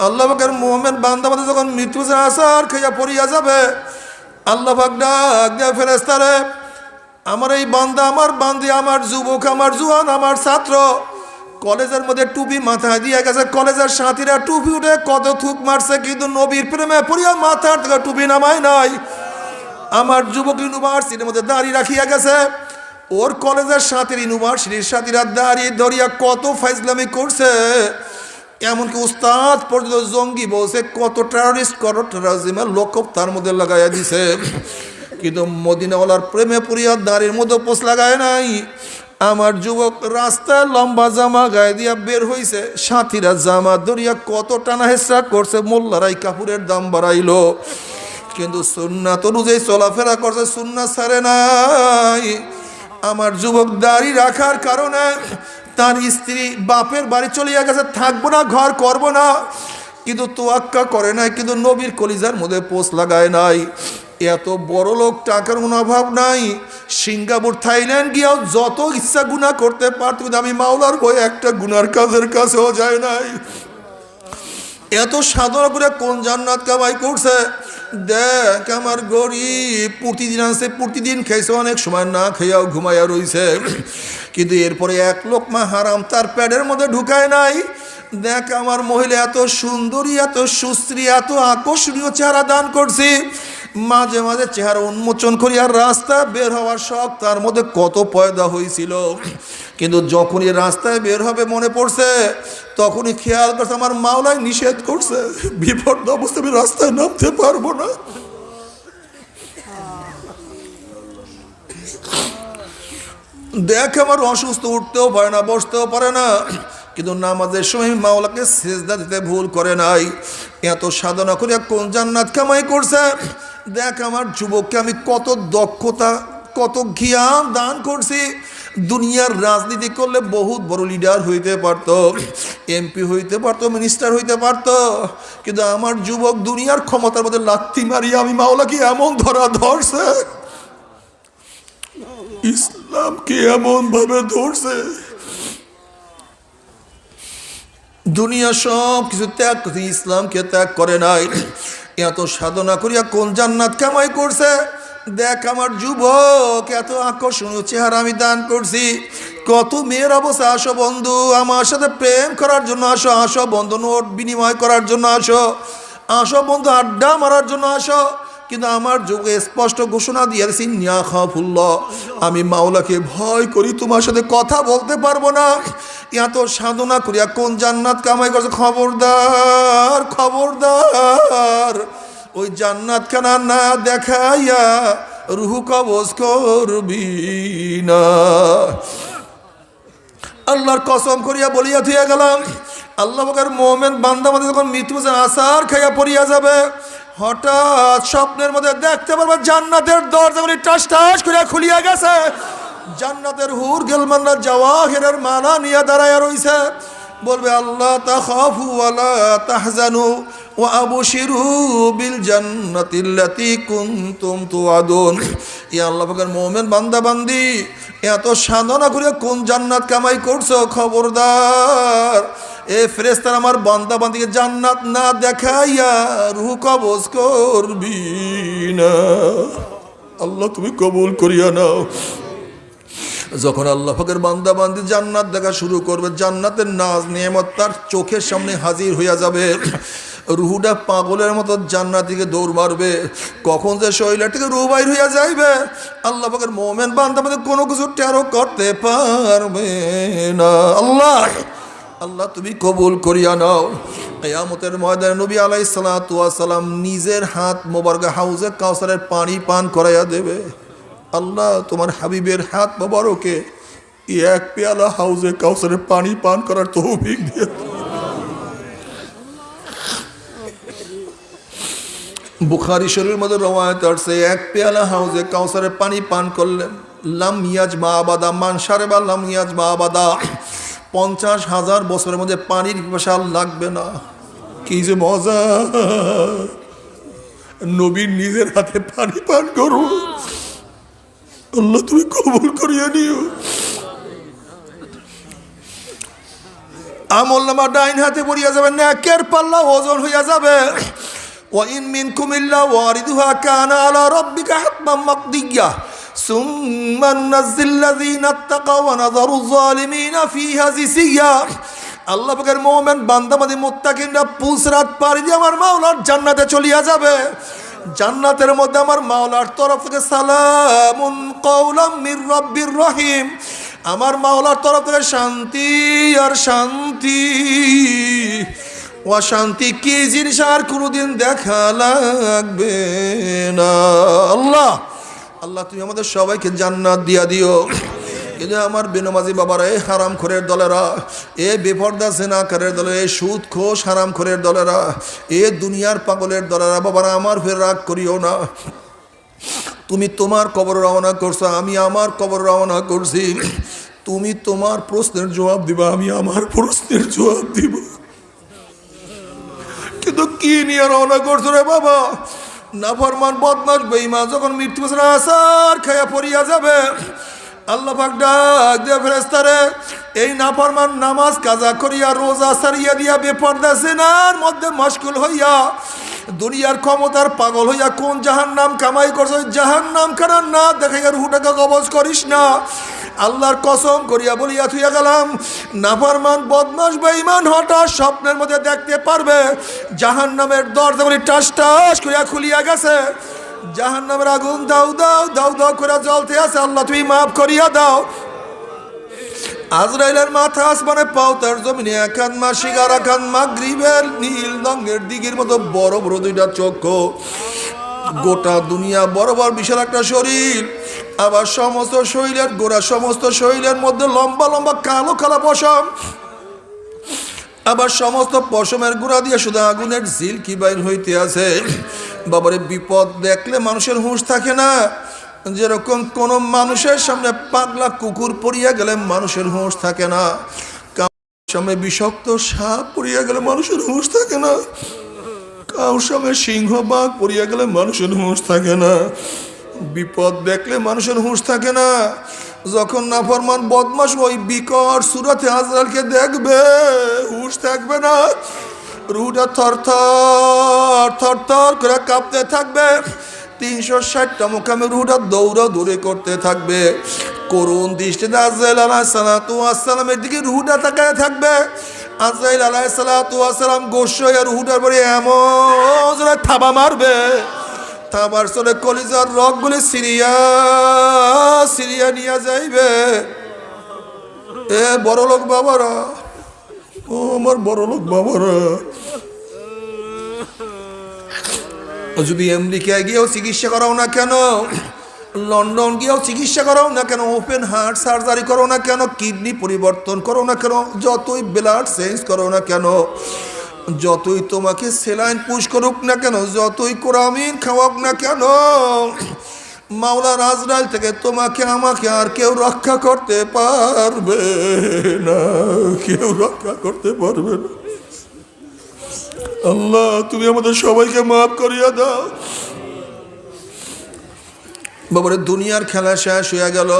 আল্লাহ পাকের মুমিন বান্দা বান্দা যখন মৃত্যু পেছনে আসর খাইয়া পড়িয়া যাবে, আল্লাহ পাক ডাক দেয়া ফেরেশতারে, আমার এই বান্দা, আমার বান্দি, আমার যুবক, আমার জুয়ান, আমার ছাত্র কলেজের মধ্যে টুপি মাথায় দিয়ে গেছে, কলেজের সাথীরা টুপি উঠে কত থুক মারছে, কিন্তু নবীর প্রেমে পড়িয়া মাথার থেকে টুপি নামায় নাই। আমার যুবক ইউনিভার্সিটির মধ্যে দাড়ি রাখিয়া গেছে, ওর কলেজের সাথীর ইউনিভার্সিটির সাথীরা দাড়ি ধরিয়া কত ফাইজলামি করছে, এমনকি উস্তাদ পর্যন্ত জঙ্গি বলছে, কত টেরোরিস্ট, কত টেরোরিজমের লক্ষ্য তার মধ্যে লাগাইয়া দিছে। কিন্তু মদিনাওয়ালার প্রেমে পড়িয়া দাড়ির মধ্যে পোষ লাগায় নাই। আমার যুবক রাস্তায় লম্বা জামা গায়ে দিয়া বের হইছে, সাথীরা জামা ধরিয়া কত টানা হেসরা করছে, মোল্লারাই কাপড়ের দাম বাড়াইলো, কিন্তু সুন্নাত অনুযায়ী চলাফেরা করছে, সুন্নাত ছাড়ে নাই। আমার যুবক দাড়ি রাখার কারণে তার স্ত্রী বাপের বাড়ি চলিয়া গেছে, থাকবো না, ঘর করবো না, কিন্তু তোয়াক্কা করে নাই, কিন্তু নবীর কলিজার মধ্যে পোষ লাগায় নাই। এত বড় লোক, টাকার অভাব নাই, সিঙ্গাপুর থাইল্যান্ড গিয়েও যত ইচ্ছা গুনাহ করতে পারত, কিন্তু আমি মাওলার ভয়ে একটা গুনার কাজের কাছেও যায় নাই। এত সাধনা করে কোন জান্নাত কামাই করছে, দেখ আমার গরিব প্রতিদিন আছে, প্রতিদিন খাইছে, অনেক সময় না খাইয়াও ঘুমাইয়া রইছে, কিন্তু এরপরে এক লোকমা হারাম তার পেটের মধ্যে ঢুকায় নাই। দেখ আমার মহিলা এত সুন্দরী, এত সুশ্রী, এত আকর্ষণীয় চেহারা দান করছি, মাঝে মাঝে চেহারা উন্মোচন করি, আর রাস্তায় বের হওয়ার শখ তার মধ্যে কত পয়দা হয়েছিল, কিন্তু যখনই রাস্তায় বের হবে মনে পড়ছে, তখনই খেয়াল করছে আমার মাওলাই নিষেধ করছে, বিপদ অবস্থা আমি রাস্তায় নামতে পারবো না। দেখ আমার অসুস্থ, উঠতেও পারে না, বসতেও পারে না, কিন্তু নামাজের সময় মাওলাকে সেজদা দিতে ভুল করে নাই। এত সাধনা করে কোন জান্নাত কামাই করছে। দেখ আমার যুবককে আমি কত দক্ষতা, কত জ্ঞান দান করছি। দুনিয়ার রাজনীতি করলে বহুত বড় লিডার হইতে পারতো, এমপি হইতে পারতো, মিনিস্টার হইতে পারতো, কিন্তু আমার যুবক দুনিয়ার ক্ষমতার মধ্যে লাথি মারিয়া আমি মাওলাকে এমন ধরা ধরছে, ইসলামকে এমন ভাবে ধরছে, দুনিয়া সব কিছু ত্যাগ করছে, ইসলামকে ত্যাগ করে নাই। এত সাধনা করিয়া কোন জান্নাত কামাই করছে। দেখ আমার যুবক এত আকর্ষণীয় চেহারা আমি দান করছি, কত মেয়ের অবস্থা। আসো বন্ধু, আমার সাথে প্রেম করার জন্য আসো, আসো বন্ধু নোট বিনিময় করার জন্য আসো, আসো বন্ধু আড্ডা মারার জন্য আসো। কিন্তু আমার যুগে স্পষ্ট ঘোষণা দিয়েছি, নিয়া খাফুল্লাহ, আমি মাওলাকে ভয় করি, তোমার সাথে কথা বলতে পারবো না। এত সাধনা করিয়া কোন জান্নাত কামাই করছে। খবরদার, খবরদার, ওই জান্নাত খানা না দেখাইয়া রুহু কবজ করবি না। আল্লাহর কসম করিয়া বলিয়া থিয়া গেলাম, আল্লাহ পাকের মোমেন বান্দা মধ্যে যখন মৃত্যু আসার খাইয়া পড়িয়া যাবে, হঠাৎ স্বপ্নের মধ্যে দেখতে পারবে জান্নাতের দরজাগুলি টাস টাস করিয়া খুলিয়া গেছে, জান্নাতের হুর গেলমানরা জাওয়াহিরের মালা নিয়ে দাঁড়াইয়া রইছে। বলবে আল্লাহ তাখাফু ওয়ালা তাহজানু ওয়া আবশিরু বিল জান্নাতিল্লাতী কুনতুম তুআদুন। ইয়া আল্লাহ পাকের মুমিন বান্দা বান্দি, এত সাধনা করে কোন জান্নাত কামাই করছো। খবরদার, এ ফেরেশতারা আমার বান্দা বান্দিকে জান্নাত না দেখাইয়া রূহ কবজ করবি না। আল্লাহ তুমি কবুল করিয়া নাও। যখন আল্লাহ পাকের বান্দা বান্দি জান্নাত দেখা শুরু করবে, জান্নাতের নাজ নিয়ামত তার চোখের সামনে হাজির হইয়া যাবে, রুহুটা পাগলের মতো জান্নাত দিকে দৌড় মারবে। কখন যে শরীরের থেকে রুহ বাইর হইয়া যাইবে আল্লাহ পাকের মোমেন বান্দা বান্দি কোনো কিছু টেরো করতে পারবে না। আল্লাহ, আল্লাহ তুমি কবুল করিয়া নাও। কিয়ামতের ময়দানে নবী আলাইহিস সালাতু ওয়াস সালাম নিজের হাত মোবারক হাউজে কাউসারের পানি পান করাইয়া দেবে। আল্লাহ তোমার হাবিবের হাত মোবারকে এক পেয়ালা হাউজে কাউসারের পানি পান করার তৌফিক দিয়ে। বুখারী শরীফের মধ্যে রওয়ায়াত আছে, এক পেয়ালা হাউজে কাউসারের পানি পান করলে লাম ইয়াজমা আবাদা, মান শারিবা লাম ইয়াজমা আবাদা, 50,000 বছরের মধ্যে পানির পিপাসা লাগবে না। কি যে মজা! নবীর নিজের হাতে পানি পান করো। আল্লাহ তুমি কবুল করিয়া নিও। আমল নামা ডাইন হাতে পড়িয়া যাবে, নেকের পাল্লা ওজন হইয়া যাবে। ওয়াইন মিনকুম ইল্লা ওয়ারিদুহা কানা আলা রাব্বিকা হাতমান মাকদিয়্যা সুম্মা নুনাজ্জিল্লাযীনা ইত্তাকাও ওয়া নাযারুয যালিমিনা ফীহা জিসিয়্যা। আল্লাহ পাকের মুমিন বান্দাবাদী মুত্তাকিনরা পুসরাত পাড়ি দিয়ে আমার মাওলার জান্নাতে চলিয়া যাবে। জান্নাতের মধ্যে আমার মাওলার তরফ থেকে সালামুন কাওলাম মির রাব্বির রহিম, আমার মাওলার তরফ থেকে শান্তি আর শান্তি। অশান্তি কি জিনিস আর কোনোদিন দেখা লাগবে না। আল্লাহ, আল্লাহ তুমি আমাদের সবাইকে জান্নাত দিয়া দিও। কিন্তু আমার বেনমাজি বাবারা, এ হারাম খোরের দলেরা, এ বেপর্দা জেনাকারের দলেরা, এ সুদ খোশ হারাম খোরের দলেরা, এ দুনিয়ার পাগলের দলেরা, বাবারা আমার ফের রাগ করিও না। তুমি তোমার কবর রওনা করছো, আমি আমার কবর রওনা করছি। তুমি তোমার প্রশ্নের জবাব দিবা, আমি আমার প্রশ্নের জবাব দিব। কিন্তু কি নিয়ে রওনা করছো রে বাবা? নাফরমান বদমাশ বেঈমান যখন মৃত্যু বছর আসার খাইয়া পড়িয়া যাবে, আল্লাহ পাক ডাক দিয়ে ফেরেশতারে, এই নাফরমান নামাজ কাজা করিয়া রোজা সারিয়া দিয়া বেপরদা জিনার মধ্যে মশগুল হইয়া দুনিয়ার ক্ষমতার পাগল হইয়া কোন জাহান্নাম কামাই করছ, জাহান্নাম খানা না দেখাইয়া রুহটাকে কবজ করিস না। আল্লাহর কসম করিয়া বলিয়া থুইয়া গেলাম, নাফরমান বদমাশ বেঈমান হঠাৎ স্বপ্নের মধ্যে দেখতে পারবে জাহান্নামের দরজাগুলি টাস টাস করিয়া খুলিয়া গেছে, জাহান্নামের আগুন দাউ দাউ দাউ দাউ করে জ্বলতে আছে। আল্লাহ তুমি মাফ করিয়া দাও। আজরাইলের মাথা আসমানে পাও তার জমিনে একান মাসিক আর একান মাগরিবের নীল রঙের দিঘির মতো বড় বড় দুইটা চক্ষু, গোটা দুনিয়া বরাবর বিশাল একটা শরীর, আবার সমস্ত শরীরের গোড়া সমস্ত শরীরের মধ্যে লম্বা লম্বা কালো কালো পশম, আবার সমস্ত পশমের গোড়া দিয়ে শুধু আগুনের ঝিলকি বাইর হইতে আছে। বাবারে বিপদ দেখলে মানুষের হুঁশ থাকে না, যেরকম কোন মানুষের সামনে পাগলা কুকুর পড়িয়া গেলে মানুষের হুঁশ থাকে না, সামনে বিষাক্ত সাপ পড়িয়া গেলে মানুষের হুঁশ থাকে না, কারোর সামনে সিংহ বাঘ পড়িয়া গেলে মানুষের হুঁশ থাকে না, বিপদ দেখলে মানুষের হুঁশ থাকে না। যখন নাফরমান বদমাশ ওই বিকট সুরাতে আজরাইলকে দেখবে হুঁশ থাকবে না, রুহটা থর থর থর থর করে কাঁপতে থাকবে, 360টা মোকামে রুহটা দৌড়া দৌড়ে করতে থাকবে। করুণ দৃষ্টিতে আজরাইল আলাইহিস সালাতু ওয়াস সালামের দিকে রুহটা তাকায় থাকবে। আজরাইল আলাইহিস সালাতু ওয়াস সালাম গোস্ব আর রুহটার পরে এমন জোরে থাবা মারবে, থাবার চলে কলিজার রগগুলি সিরিয়া সিরিয়া নিয়ে যাইবে। এ বড় লোক বাবারা, ও আমার বড় লোক বাবারা, যদি আমেরিকায় গিয়েও চিকিৎসা করাও না কেন, লন্ডন গিয়েও চিকিৎসা করাও না কেন, ওপেন হার্ট সার্জারি করো না কেন, কিডনি পরিবর্তন করো না কেন, যতই ব্লাড চেঞ্জ করো না কেন, যতই তোমাকে সেলাইন পুশ করুক না কেন, যতই কোরামিন খাওয়াক না কেন, মাওলার আজরাইল থেকে তোমাকে আমাকে আর কেউ রক্ষা করতে পারবে না, কেউ রক্ষা করতে পারবে না। আল্লাহ তুমি আমাদের সবাইকে মাফ করিয়া দাও। বাবারে দুনিয়ার খেলা শেষ হয়ে গেল,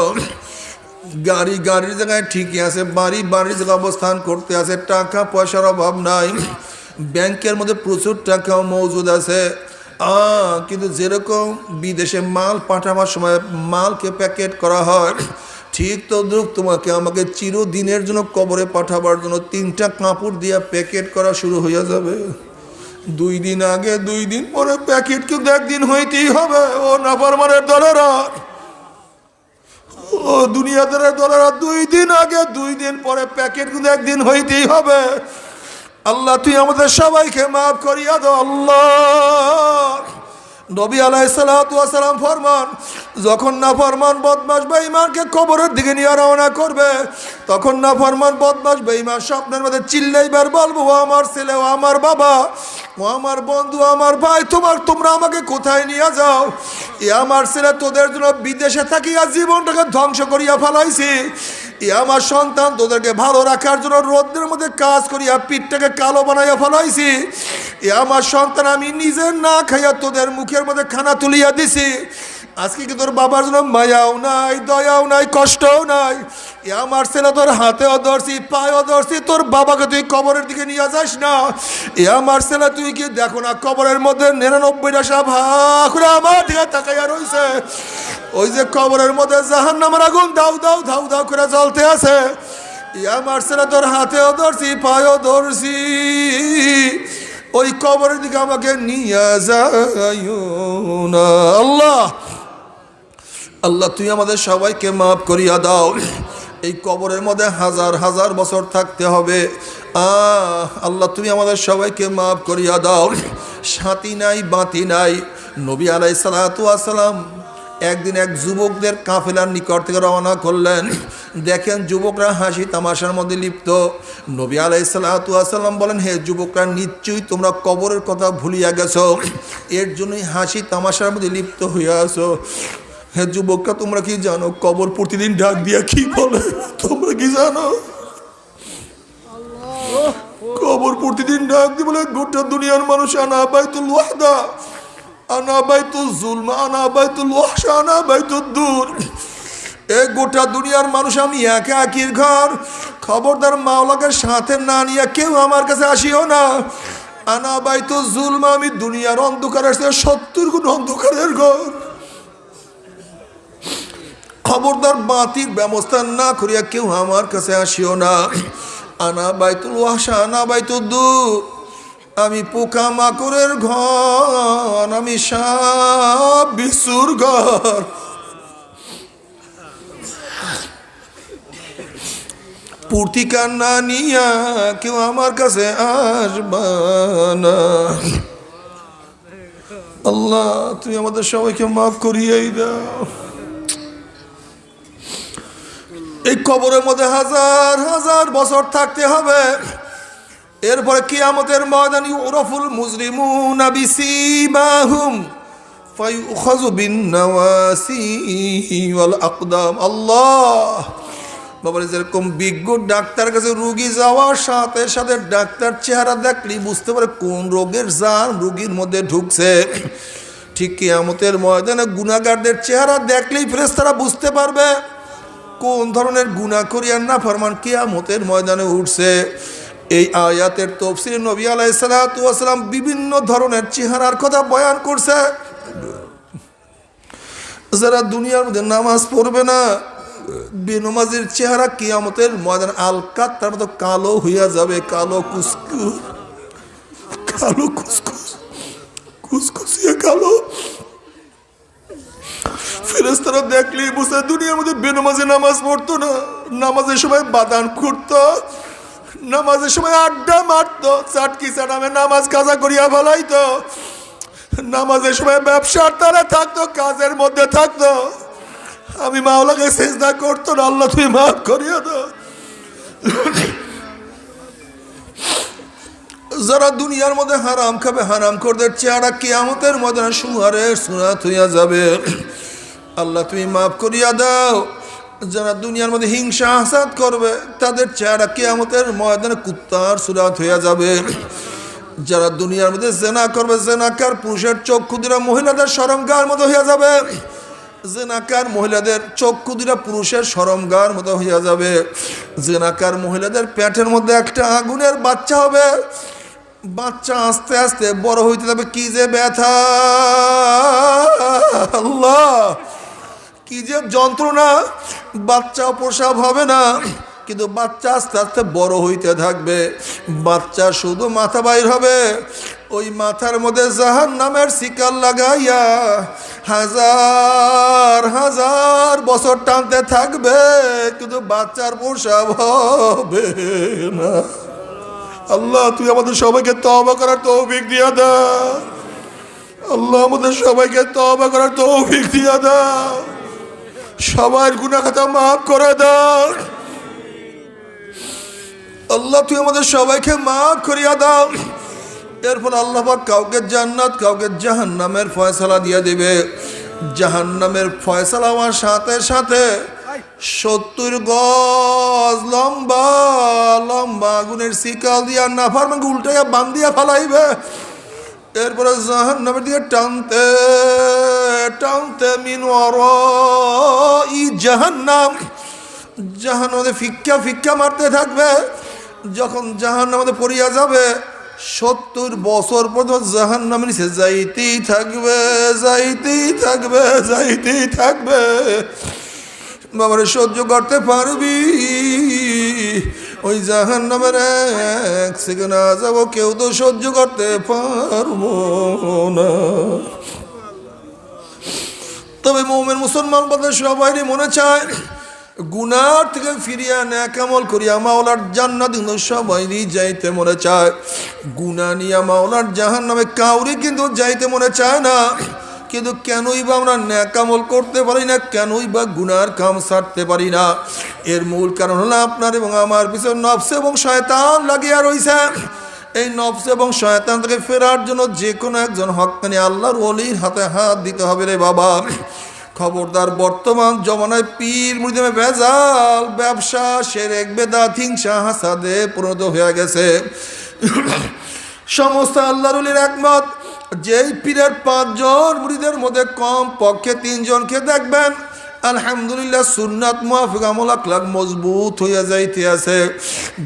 গাড়ি গাড়ির জায়গায় ঠিকই আছে, বাড়ি বাড়ির জায়গায় অবস্থান করতে আছে, টাকা পয়সার অভাব নাই, ব্যাংকের মধ্যে প্রচুর টাকাও মজুদ আছে, কিন্তু যেরকম বিদেশে মাল পাঠাবার সময় মালকে প্যাকেট করা হয়, ঠিক তদ্রুপ তোমাকে আমাকে চিরদিনের জন্য কবরে পাঠাবার জন্য 3টা কাপড় দিয়ে প্যাকেট করা শুরু হয়ে যাবে। 2 দিন আগে 2 দিন পরে প্যাকেট কিন্তু একদিন হইতেই হবে। ও নাফরমানের দলেরা, ও দুনিয়াদারের দলেরা, 2 দিন আগে 2 দিন পরে প্যাকেট কিন্তু একদিন হইতেই হবে। আল্লাহ তুই আমাদের সবাইকে মাফ করিয়া দাও। আল্লাহ নবী আলাইহিস সালাতু ওয়াস সালাম ফরমান, যখন নাফরমান বদমাশ বেঈমানকে কবরের দিকে নিয়ে রওনা করবে, তখন নাফরমান বদমাশ বেঈমান স্বপ্নের মধ্যে চিল্লাইবার বলবো, ও আমার ছেলে, ও আমার বাবা, ও আমার বন্ধু, আমার ভাই, তোমরা আমাকে কোথায় নিয়ে যাও? এ আমার ছেলে তোদের জন্য বিদেশে থাকিয়া জীবনটাকে ধ্বংস করিয়া ফেলাইছি, এ আমার সন্তান তোদেরকে ভালো রাখার জন্য রোদের মধ্যে কাজ করিয়া পিঠটাকে কালো বানাইয়া ফেলাইছি, এ আমার সন্তান আমি নিজের না খাইয়া তোদের মুখের মধ্যে খানা তুলিয়া দিছি। আজকে কি তোর বাবার জন্য মায়াও নাই, দয়াও নাই, কষ্টও নাই? এ আমার ছেলে তোর হাতেও ধরছি, পায়েও ধরছি, তোর বাবাকে তুই কবরের দিকে নিয়ে যাস না। এ আমার ছেলে তুই কি দেখো না কবরের মধ্যে 99টা সাপ করে আমার দিকে তাকাইয়া রইছে, ওই যে কবরের মধ্যে জাহান্নামের আগুন দাউ দাউ ধাউ ধাউ করে জ্বলতে আছে। এ আমার ছেলে তোর হাতেও ধরছি, পায়েও ধরছি, ওই কবরের দিকে আমাকে নিয়ে যাইও না। আল্লাহ আল্লাহ তুই আমাদের সবাইকে মাফ করিয়া দাও। এই কবরের মধ্যে হাজার হাজার বছর থাকতে হবে। আল্লাহ তুমি আমাদের সবাইকে মাফ করিয়া দাও। সাথী নাই, বাতি নাই। নবী আলাইহিস সালাতু ওয়াস সালাম একদিন এক যুবকদের কাফেলার নিকট থেকে রওনা করলেন। দেখেন যুবকরা হাসি তামাশার মধ্যে লিপ্ত। নবী আলাইহিস সালাতু ওয়াস সালাম বলেন, হে যুবকরা, নিশ্চয়ই তোমরা কবরের কথা ভুলিয়া গেছো, এর জন্যই হাসি তামাশার মধ্যে লিপ্ত হইয়া আছো। হে যুবকরা, তোমরা কি জানো কবর প্রতিদিন ডাক দিয়া কি বলে? তোমরা কি জানো কবর প্রতিদিন ডাক দিয়ে বলে, গোটা দুনিয়ার মানুষ আনা বাইতুল ওয়াহদা, আনা বাইতুল জুলমা, আনা বাইতুল ওয়াহশা, আনা বাইতুল দূর। এই গোটা দুনিয়ার মানুষ আমি একা একির ঘর। খবরদার মাওলাকে সাথে না নিয়ে কেউ আমার কাছে আসিও না। আনা বাইতুল জুলমা, আমি দুনিয়ার অন্ধকারের 70 গুণ অন্ধকারের ঘর। খবরদার বাতির ব্যবস্থা না করিয়া কেউ আমার কাছে আসিও না। আনা বাইতুল ওয়াহশা, আনা বাইতুল দূর, আমি পোকা মাকড়ের ঘর, আমি সাপ বিছুর ঘর। পূর্তি কান্না নিয়া কেউ আমার কাছে আসবা না। আল্লাহ তুমি আমাদের সবাইকে মাফ করিয়েই দাও। এই কবরের মধ্যে হাজার হাজার বছর থাকতে হবে। এরপরে কিয়ামতের ময়দানে উরফুল মুজরিমুনা বিসিমাহুম ফায়ুখাযু বিন-নাওয়াসি ওয়াল আকদাম। আল্লাহ বাবা, যেরকম বিজ্ঞ ডাক্তার কাছে রুগী যাওয়ার সাথে সাথে ডাক্তার চেহারা দেখলেই বুঝতে পারে কোন রোগের জার্ম রুগীর মধ্যে ঢুকছে, ঠিক কিয়ামতের ময়দানে গুনাহগারদের চেহারা দেখলেই ফেরেশতারা বুঝতে পারবে কোন ধরনের গুনাহ করিয়া নাফরমান কিয়ামতের ময়দানে উঠছে। এই আয়াতের তাফসীরে নবী আলাইহিস সালাতু ওয়াস সালাম বিভিন্ন ধরনের চেহারার কথা বয়ান করছে। যারা দুনিয়ার মধ্যে নামাজ পড়বে না, বেনমাজের চেহারা কিয়ামতের ময়দানে আলকাত তার মতো কালো হইয়া যাবে, কালো কুসকুস, কালো কুসকুস, কুসকুসিয়া কালো। ফেরেশতারা দেখলেই বুঝে দুনিয়ার মধ্যে বেনমাজে নামাজ পড়তো না, নামাজের সময় বাদান করতো, নামাজের সময় আড্ডা মারতো, চাটকি চাটামে নামাজ কাজা করিয়া ফেলাইতো, নামাজের সময় ব্যবসার তারা থাকতো, কাজের মধ্যে থাকতো, আমি মাওলাকে সিজদা করতো না। আল্লাহ তুমি মাফ করিয়া দাও। যারা দুনিয়ার মধ্যে হারাম খাবে, হারাম করদের চেহারা কিয়ামতের ময়দানে সুহারের সুরাত হইয়া যাবে। আল্লাহ তুমি মাফ করিয়া দাও। যারা দুনিয়ার মধ্যে হিংসা হাসাদ করবে, তাদের চেহারা কিয়ামতের ময়দানে কুত্তার সুরাত হইয়া যাবে। যারা দুনিয়ার মধ্যে জেনা করবে, জেনাকার পুরুষের চক্ষু দুটা মহিলাদের শরমগার মতো হইয়া যাবে। জেনাকার মহিলাদের চক্ষু দুটা পুরুষের শরমগার মতো হইয়া যাবে। জেনাকার মহিলাদের পেটের মধ্যে একটা আগুনের বাচ্চা হবে। বাচ্চা আস্তে আস্তে বড় হইতে যাবে, কি যে ব্যথা, আল্লাহ কি যে যন্ত্রণা। বাচ্চা প্রসব হবে না, কিন্তু বাচ্চা আস্তে আস্তে বড় হইতে থাকবে। বাচ্চা শুধু মাথা বাইর হবে, ওই মাথার মধ্যে জাহান্নামের শিকল লাগাইয়া হাজার হাজার বছর টানতে থাকবে, কিন্তু বাচ্চার প্রসব হবে না। আল্লাহ তুই আমাদের সবাইকে তওবা করার তৌফিক দিয়া দাও। আল্লাহ আমাদের সবাইকে তওবা করার তৌফিক দিয়া দাও। সবার গুনাহ খাতা মাফ করে দাও। আল্লাহ তুই আমাদের সবাইকে মাফ করিয়া দাও। এরপর আল্লাহ পাক কাউকে জান্নাত কাউকে জাহান্নামের ফয়সালা দিয়ে দিবে। জাহান্নামের ফয়সালা হওয়ার সাথে সাথে 70 গজ লম্বা লম্বা আগুনের শিকল দিয়া নাফরমানকে উল্টাইয়া বান্ধিয়া ফেলাইবে। এরপরে জাহান্নামের দিকে টানতে টানতে মিন ওয়ারাই জাহান্নাম, জাহান্নামে ফিক্কা ফিক্কা মারতে থাকবে। যখন জাহান্নামে পড়িয়া যাবে 70 বছর পর্যন্ত জাহান্নামের নিচে যাইতেই থাকবে, যাইতেই থাকবে, যাইতেই থাকবে। বাবারে সহ্য করতে পারবি? ওই জাহান্নামের এক সেকেন্ড না যাবো, কেউ তো সহ্য করতে পারবো না। তবে মুমিন মুসলমান বলতে সবাই মনে চায় গুনার থেকে ফিরিয়া নেক আমল করিয়া মাওলার জান্নাত কিন্তু সবাইরই যাইতে মনে চায়। গুনাহ নিয়া মাওলার জাহান্নামে কাউরি কিন্তু যাইতে মনে চায় না। কিন্তু কেনই বা আমরা নেক আমল করতে পারি না, কেনই বা গুনার কাম ছাড়তে পারি না? এর মূল কারণ হলো আপনার এবং আমার পিছনে নফস এবং শয়তান লাগিয়া রইছে। এই নফস এবং শয়তান থেকে ফেরার জন্য যে কোনো একজন হক্কানি আল্লাহর ওলির হাতে হাত দিতে হবে রে বাবা। খবরদার, বর্তমান জমানায় পীর মুরিদে ভেজাল, ব্যবসা, শিরক, বেদাত, হিংসা হাসাদে পরিণত হয়ে গেছে। সমস্ত আল্লাহর ওলির একমত, যেই পীরের 5 জন মুরিদের মধ্যে কম পক্ষে 3 জনকে দেখবেন আলহামদুলিল্লাহ সুন্নাত মুআফিক আমল আখলাক মজবুত হইয়া যাইতে আছে,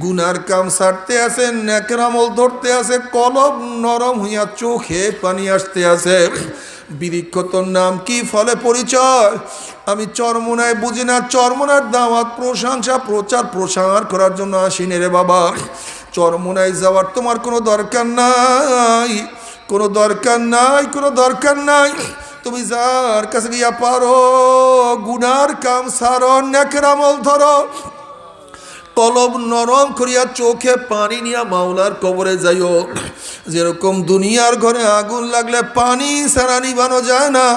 গুনার কাম ছাড়তে আছে, নেকের আমল ধরতে আছে, কলব নরম হইয়া চোখে পানি আসতে আছে। বৃক্ষ তোর নাম কি, ফলে পরিচয়? আমি চরমোনায় বুঝি না, চরমোনার দাওয়াত প্রশংসা প্রচার প্রসার করার জন্য আসিনি রে বাবা। চরমোনায় যাওয়ার তোমার কোনো দরকার নাই, কোনো দরকার নাই, কোনো দরকার নাই। তুমি যার কাছে গিয়া পারো গুনার কাম সারো, নেকের আমল ধরো, কলব নরম করিয়া চোখে পানি নিয়া মাওলার কবরে যাইও। যেরকম দুনিয়ার ঘরে আগুন লাগলে পানি ছাড়া নিবানো যায় না,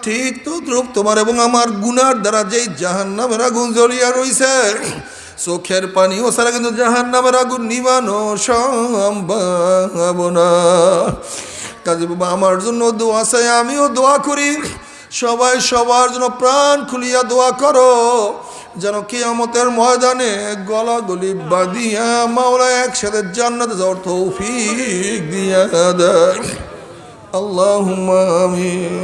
ঠিক তদ্রূপ তোমার এবং আমার গুনার দ্বারা যেই জাহান্নামের আগুন জ্বলিয়া রইছে, চোখের পানিও ছাড়া কিন্তু জাহান্নামের আগুন নিবানো সম্ভব না। কাজে বাবা আমার জন্য দোয়া চাই, আমিও দোয়া করি, সবাই সবার জন্য প্রাণ খুলিয়া দোয়া করো, যেন কিয়ামতের ময়দানে গলাগলি বাঁধিয়া মাওলা একসাথে জান্নাতে যাওয়ার তৌফিক দিয়া দেয়। আল্লাহুম্মা আমিন,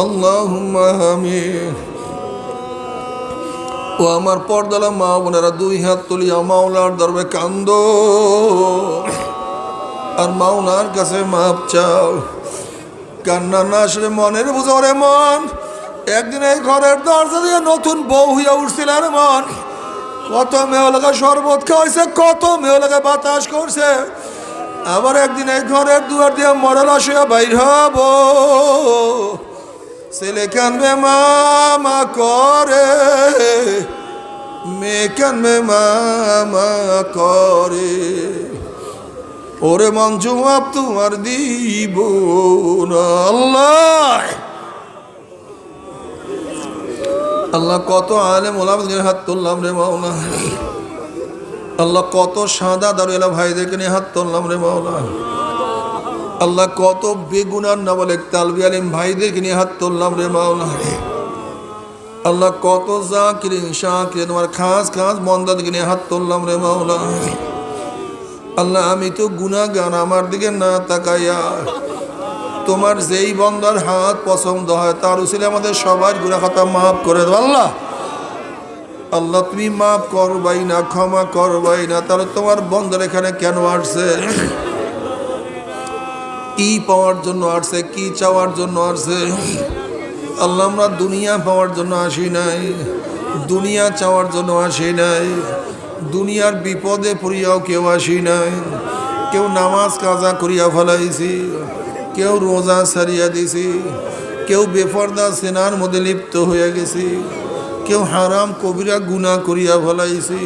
আল্লাহুম্মা আমিন। ও আমার পর্দালা মা বোনেরা, দুই হাত তুলিয়া মাওলার দরবারে কান্দো আর মাওলার কাছে মাপ চাও। কান্না না আসলে মনের বুঝো রে মন। একদিন এই ঘরের দরজা দিয়ে নতুন বউ হইয়া উঠছিল রে মন, কত মেয়ে লাগা শরবত খাওয়াইছে, কত মেয়ে লাগা বাতাস করছে। আবার একদিন এই ঘরের দুয়ার দিয়ে মরাল আসিয়া বাইর হব, ছেলে কানবে মামা করে, মেয়ে কানবে মামা করে। ওরে মন জবাব তোমার দিব না। আল্লাহ আল্লাহ কত আলেম ওলামাদের হাত তুললাম রে মাওলা। আল্লাহ কত সাদা দারুয়ালা ভাইদেরকে নিয়ে হাত তুললাম রে মাওলা। আল্লাহ কত বেগুনার নাবালেক তালবি আলিম ভাইদেরকে নিয়ে হাত তুললাম রে মাওলা। আল্লাহ কত জাকিরিন শাকিরিন তোমার খাস খাস বন্দাদেরকে নিয়ে হাত তুললাম রে মাওলা। আল্লাহ আমি তো গুনাহগার, আমার দিকে না তাকাইয়া তোমার যেই বন্দার হাত পছন্দ হয় তার উসিলে আমাদের সবার গুনাহ খাতা মাফ করে দাও। আল্লাহ আল্লাহ তুমি মাফ করবাই না, ক্ষমা করবাই না, তাহলে তোমার বন্দার এখানে কেন আসছে? কি পাওয়ার জন্য আসছে, কি চাওয়ার জন্য আসছে? আল্লাহ আমরা দুনিয়া পাওয়ার জন্য আসি নাই, দুনিয়া চাওয়ার জন্য আসি নাই, দুনিয়ার বিপদে পড়িয়াও কেউ আসি নাই। কেউ নামাজ কাজা করিয়া ফেলাইছি, কেউ রোজা ছাড়িয়া দিছি, কেউ বেপরদা সেনার মধ্যে লিপ্ত হইয়া গেছি, কেউ হারাম কবিরা গুনাহ করিয়া ফেলাইছি।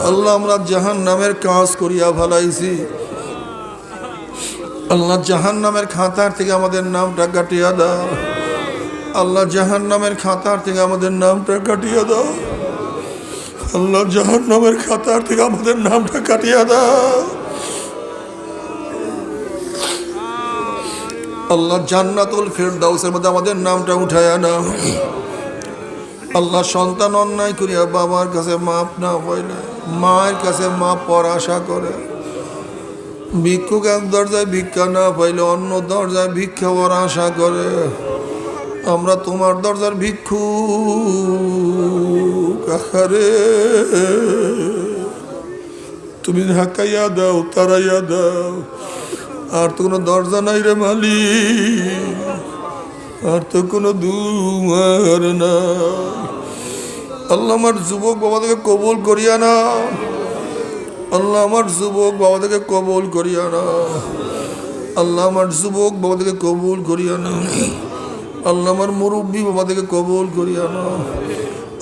আল্লাহ আমরা জাহান্নামের কাজ করিয়া ফেলাইছি। আল্লাহ জাহান্নামের খাতার থেকে আমাদের নামটা কাটিয়া দাও। আল্লাহ জাহান্নামের খাতার থেকে আমাদের নামটা কাটিয়া দাও। আল্লাহ জাহান্নামের খাতার থেকে আমাদের নামটা কাটিয়া দাও। আল্লাহ জান্নাতুল ফিরদাউসের মধ্যে আমাদের নামটা উঠায়া নাও। আল্লাহ সন্তান অন্যায় করিয়া বাবার কাছে মাপ না পাইলে মায়ের কাছে মাপ পাওয়ার আশা করে, ভিক্ষুক এক দরজায় ভিক্ষা না পাইলে অন্য দরজায় ভিক্ষা পাওয়ার আশা করে। আমরা তোমার দরজার ভিক্ষুক, আহারে তুমি ঢাকাইয়া দাও, তারাইয়া দাও। আর তো কোনো দরজা নাই রে মালিক, আর তো কোনো দুয়ার না। আল্লাহ আমার যুবক বাবাদেরকে কবুল করিয়া না। আল্লাহ আমার যুবক বাবাদেরকে কবুল করিয়া না। আল্লাহ আমার যুবক বাবাদেরকে কবুল করিয়া না। আল্লাহ আমার মুরব্বী বাবাদেরকে কবুল করিয়া না।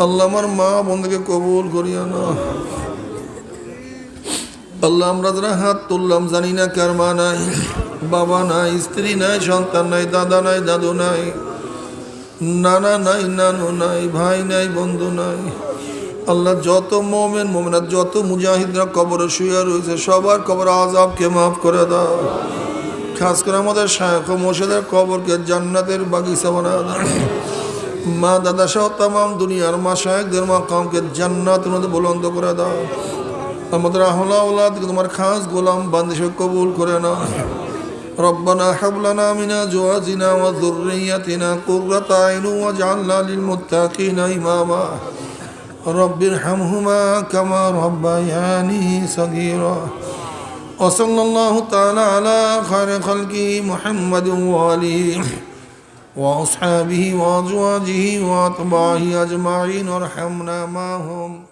আল্লাহ আমার মা বোনদেরকে কবুল করিয়া না। আল্লাহ আমরা যারা হাত তুললাম জানি না কার মা নাই, বাবা নাই, স্ত্রী নাই, সন্তান নাই, দাদা নাই, দাদু নাই, নানা নাই, নানু নাই, ভাই নাই, বন্ধু নাই। আল্লাহ যত মোমেন মোমেনাত, যত মুজাহিদরা কবরে শুয়ে রয়েছে সবার কবর আযাবকে মাফ করে দাও। খাস করে আমাদের শায়খ ও মুর্শিদের কবরকে জান্নাতের বাগিচা বানায় দাও। মা দাদা সহ তামাম দুনিয়ার মাশায়েখদের মাকামকে জান্নাতের মধ্যে বুলন্দ করে দাও। আমাদের আহলা ওলাদকে তোমার খাস গোলাম বান্দি কবুল করে নাও। ربنا هب لنا من أزواجنا وذريتنا قرة أعين واجعلنا للمتقين إماما رب ارحمهما كما ربياني صغيرا وصلى الله تعالى على خير خلقه محمد وآله وأصحابه وأزواجه وأتباعه أجمعين وارحمنا معهم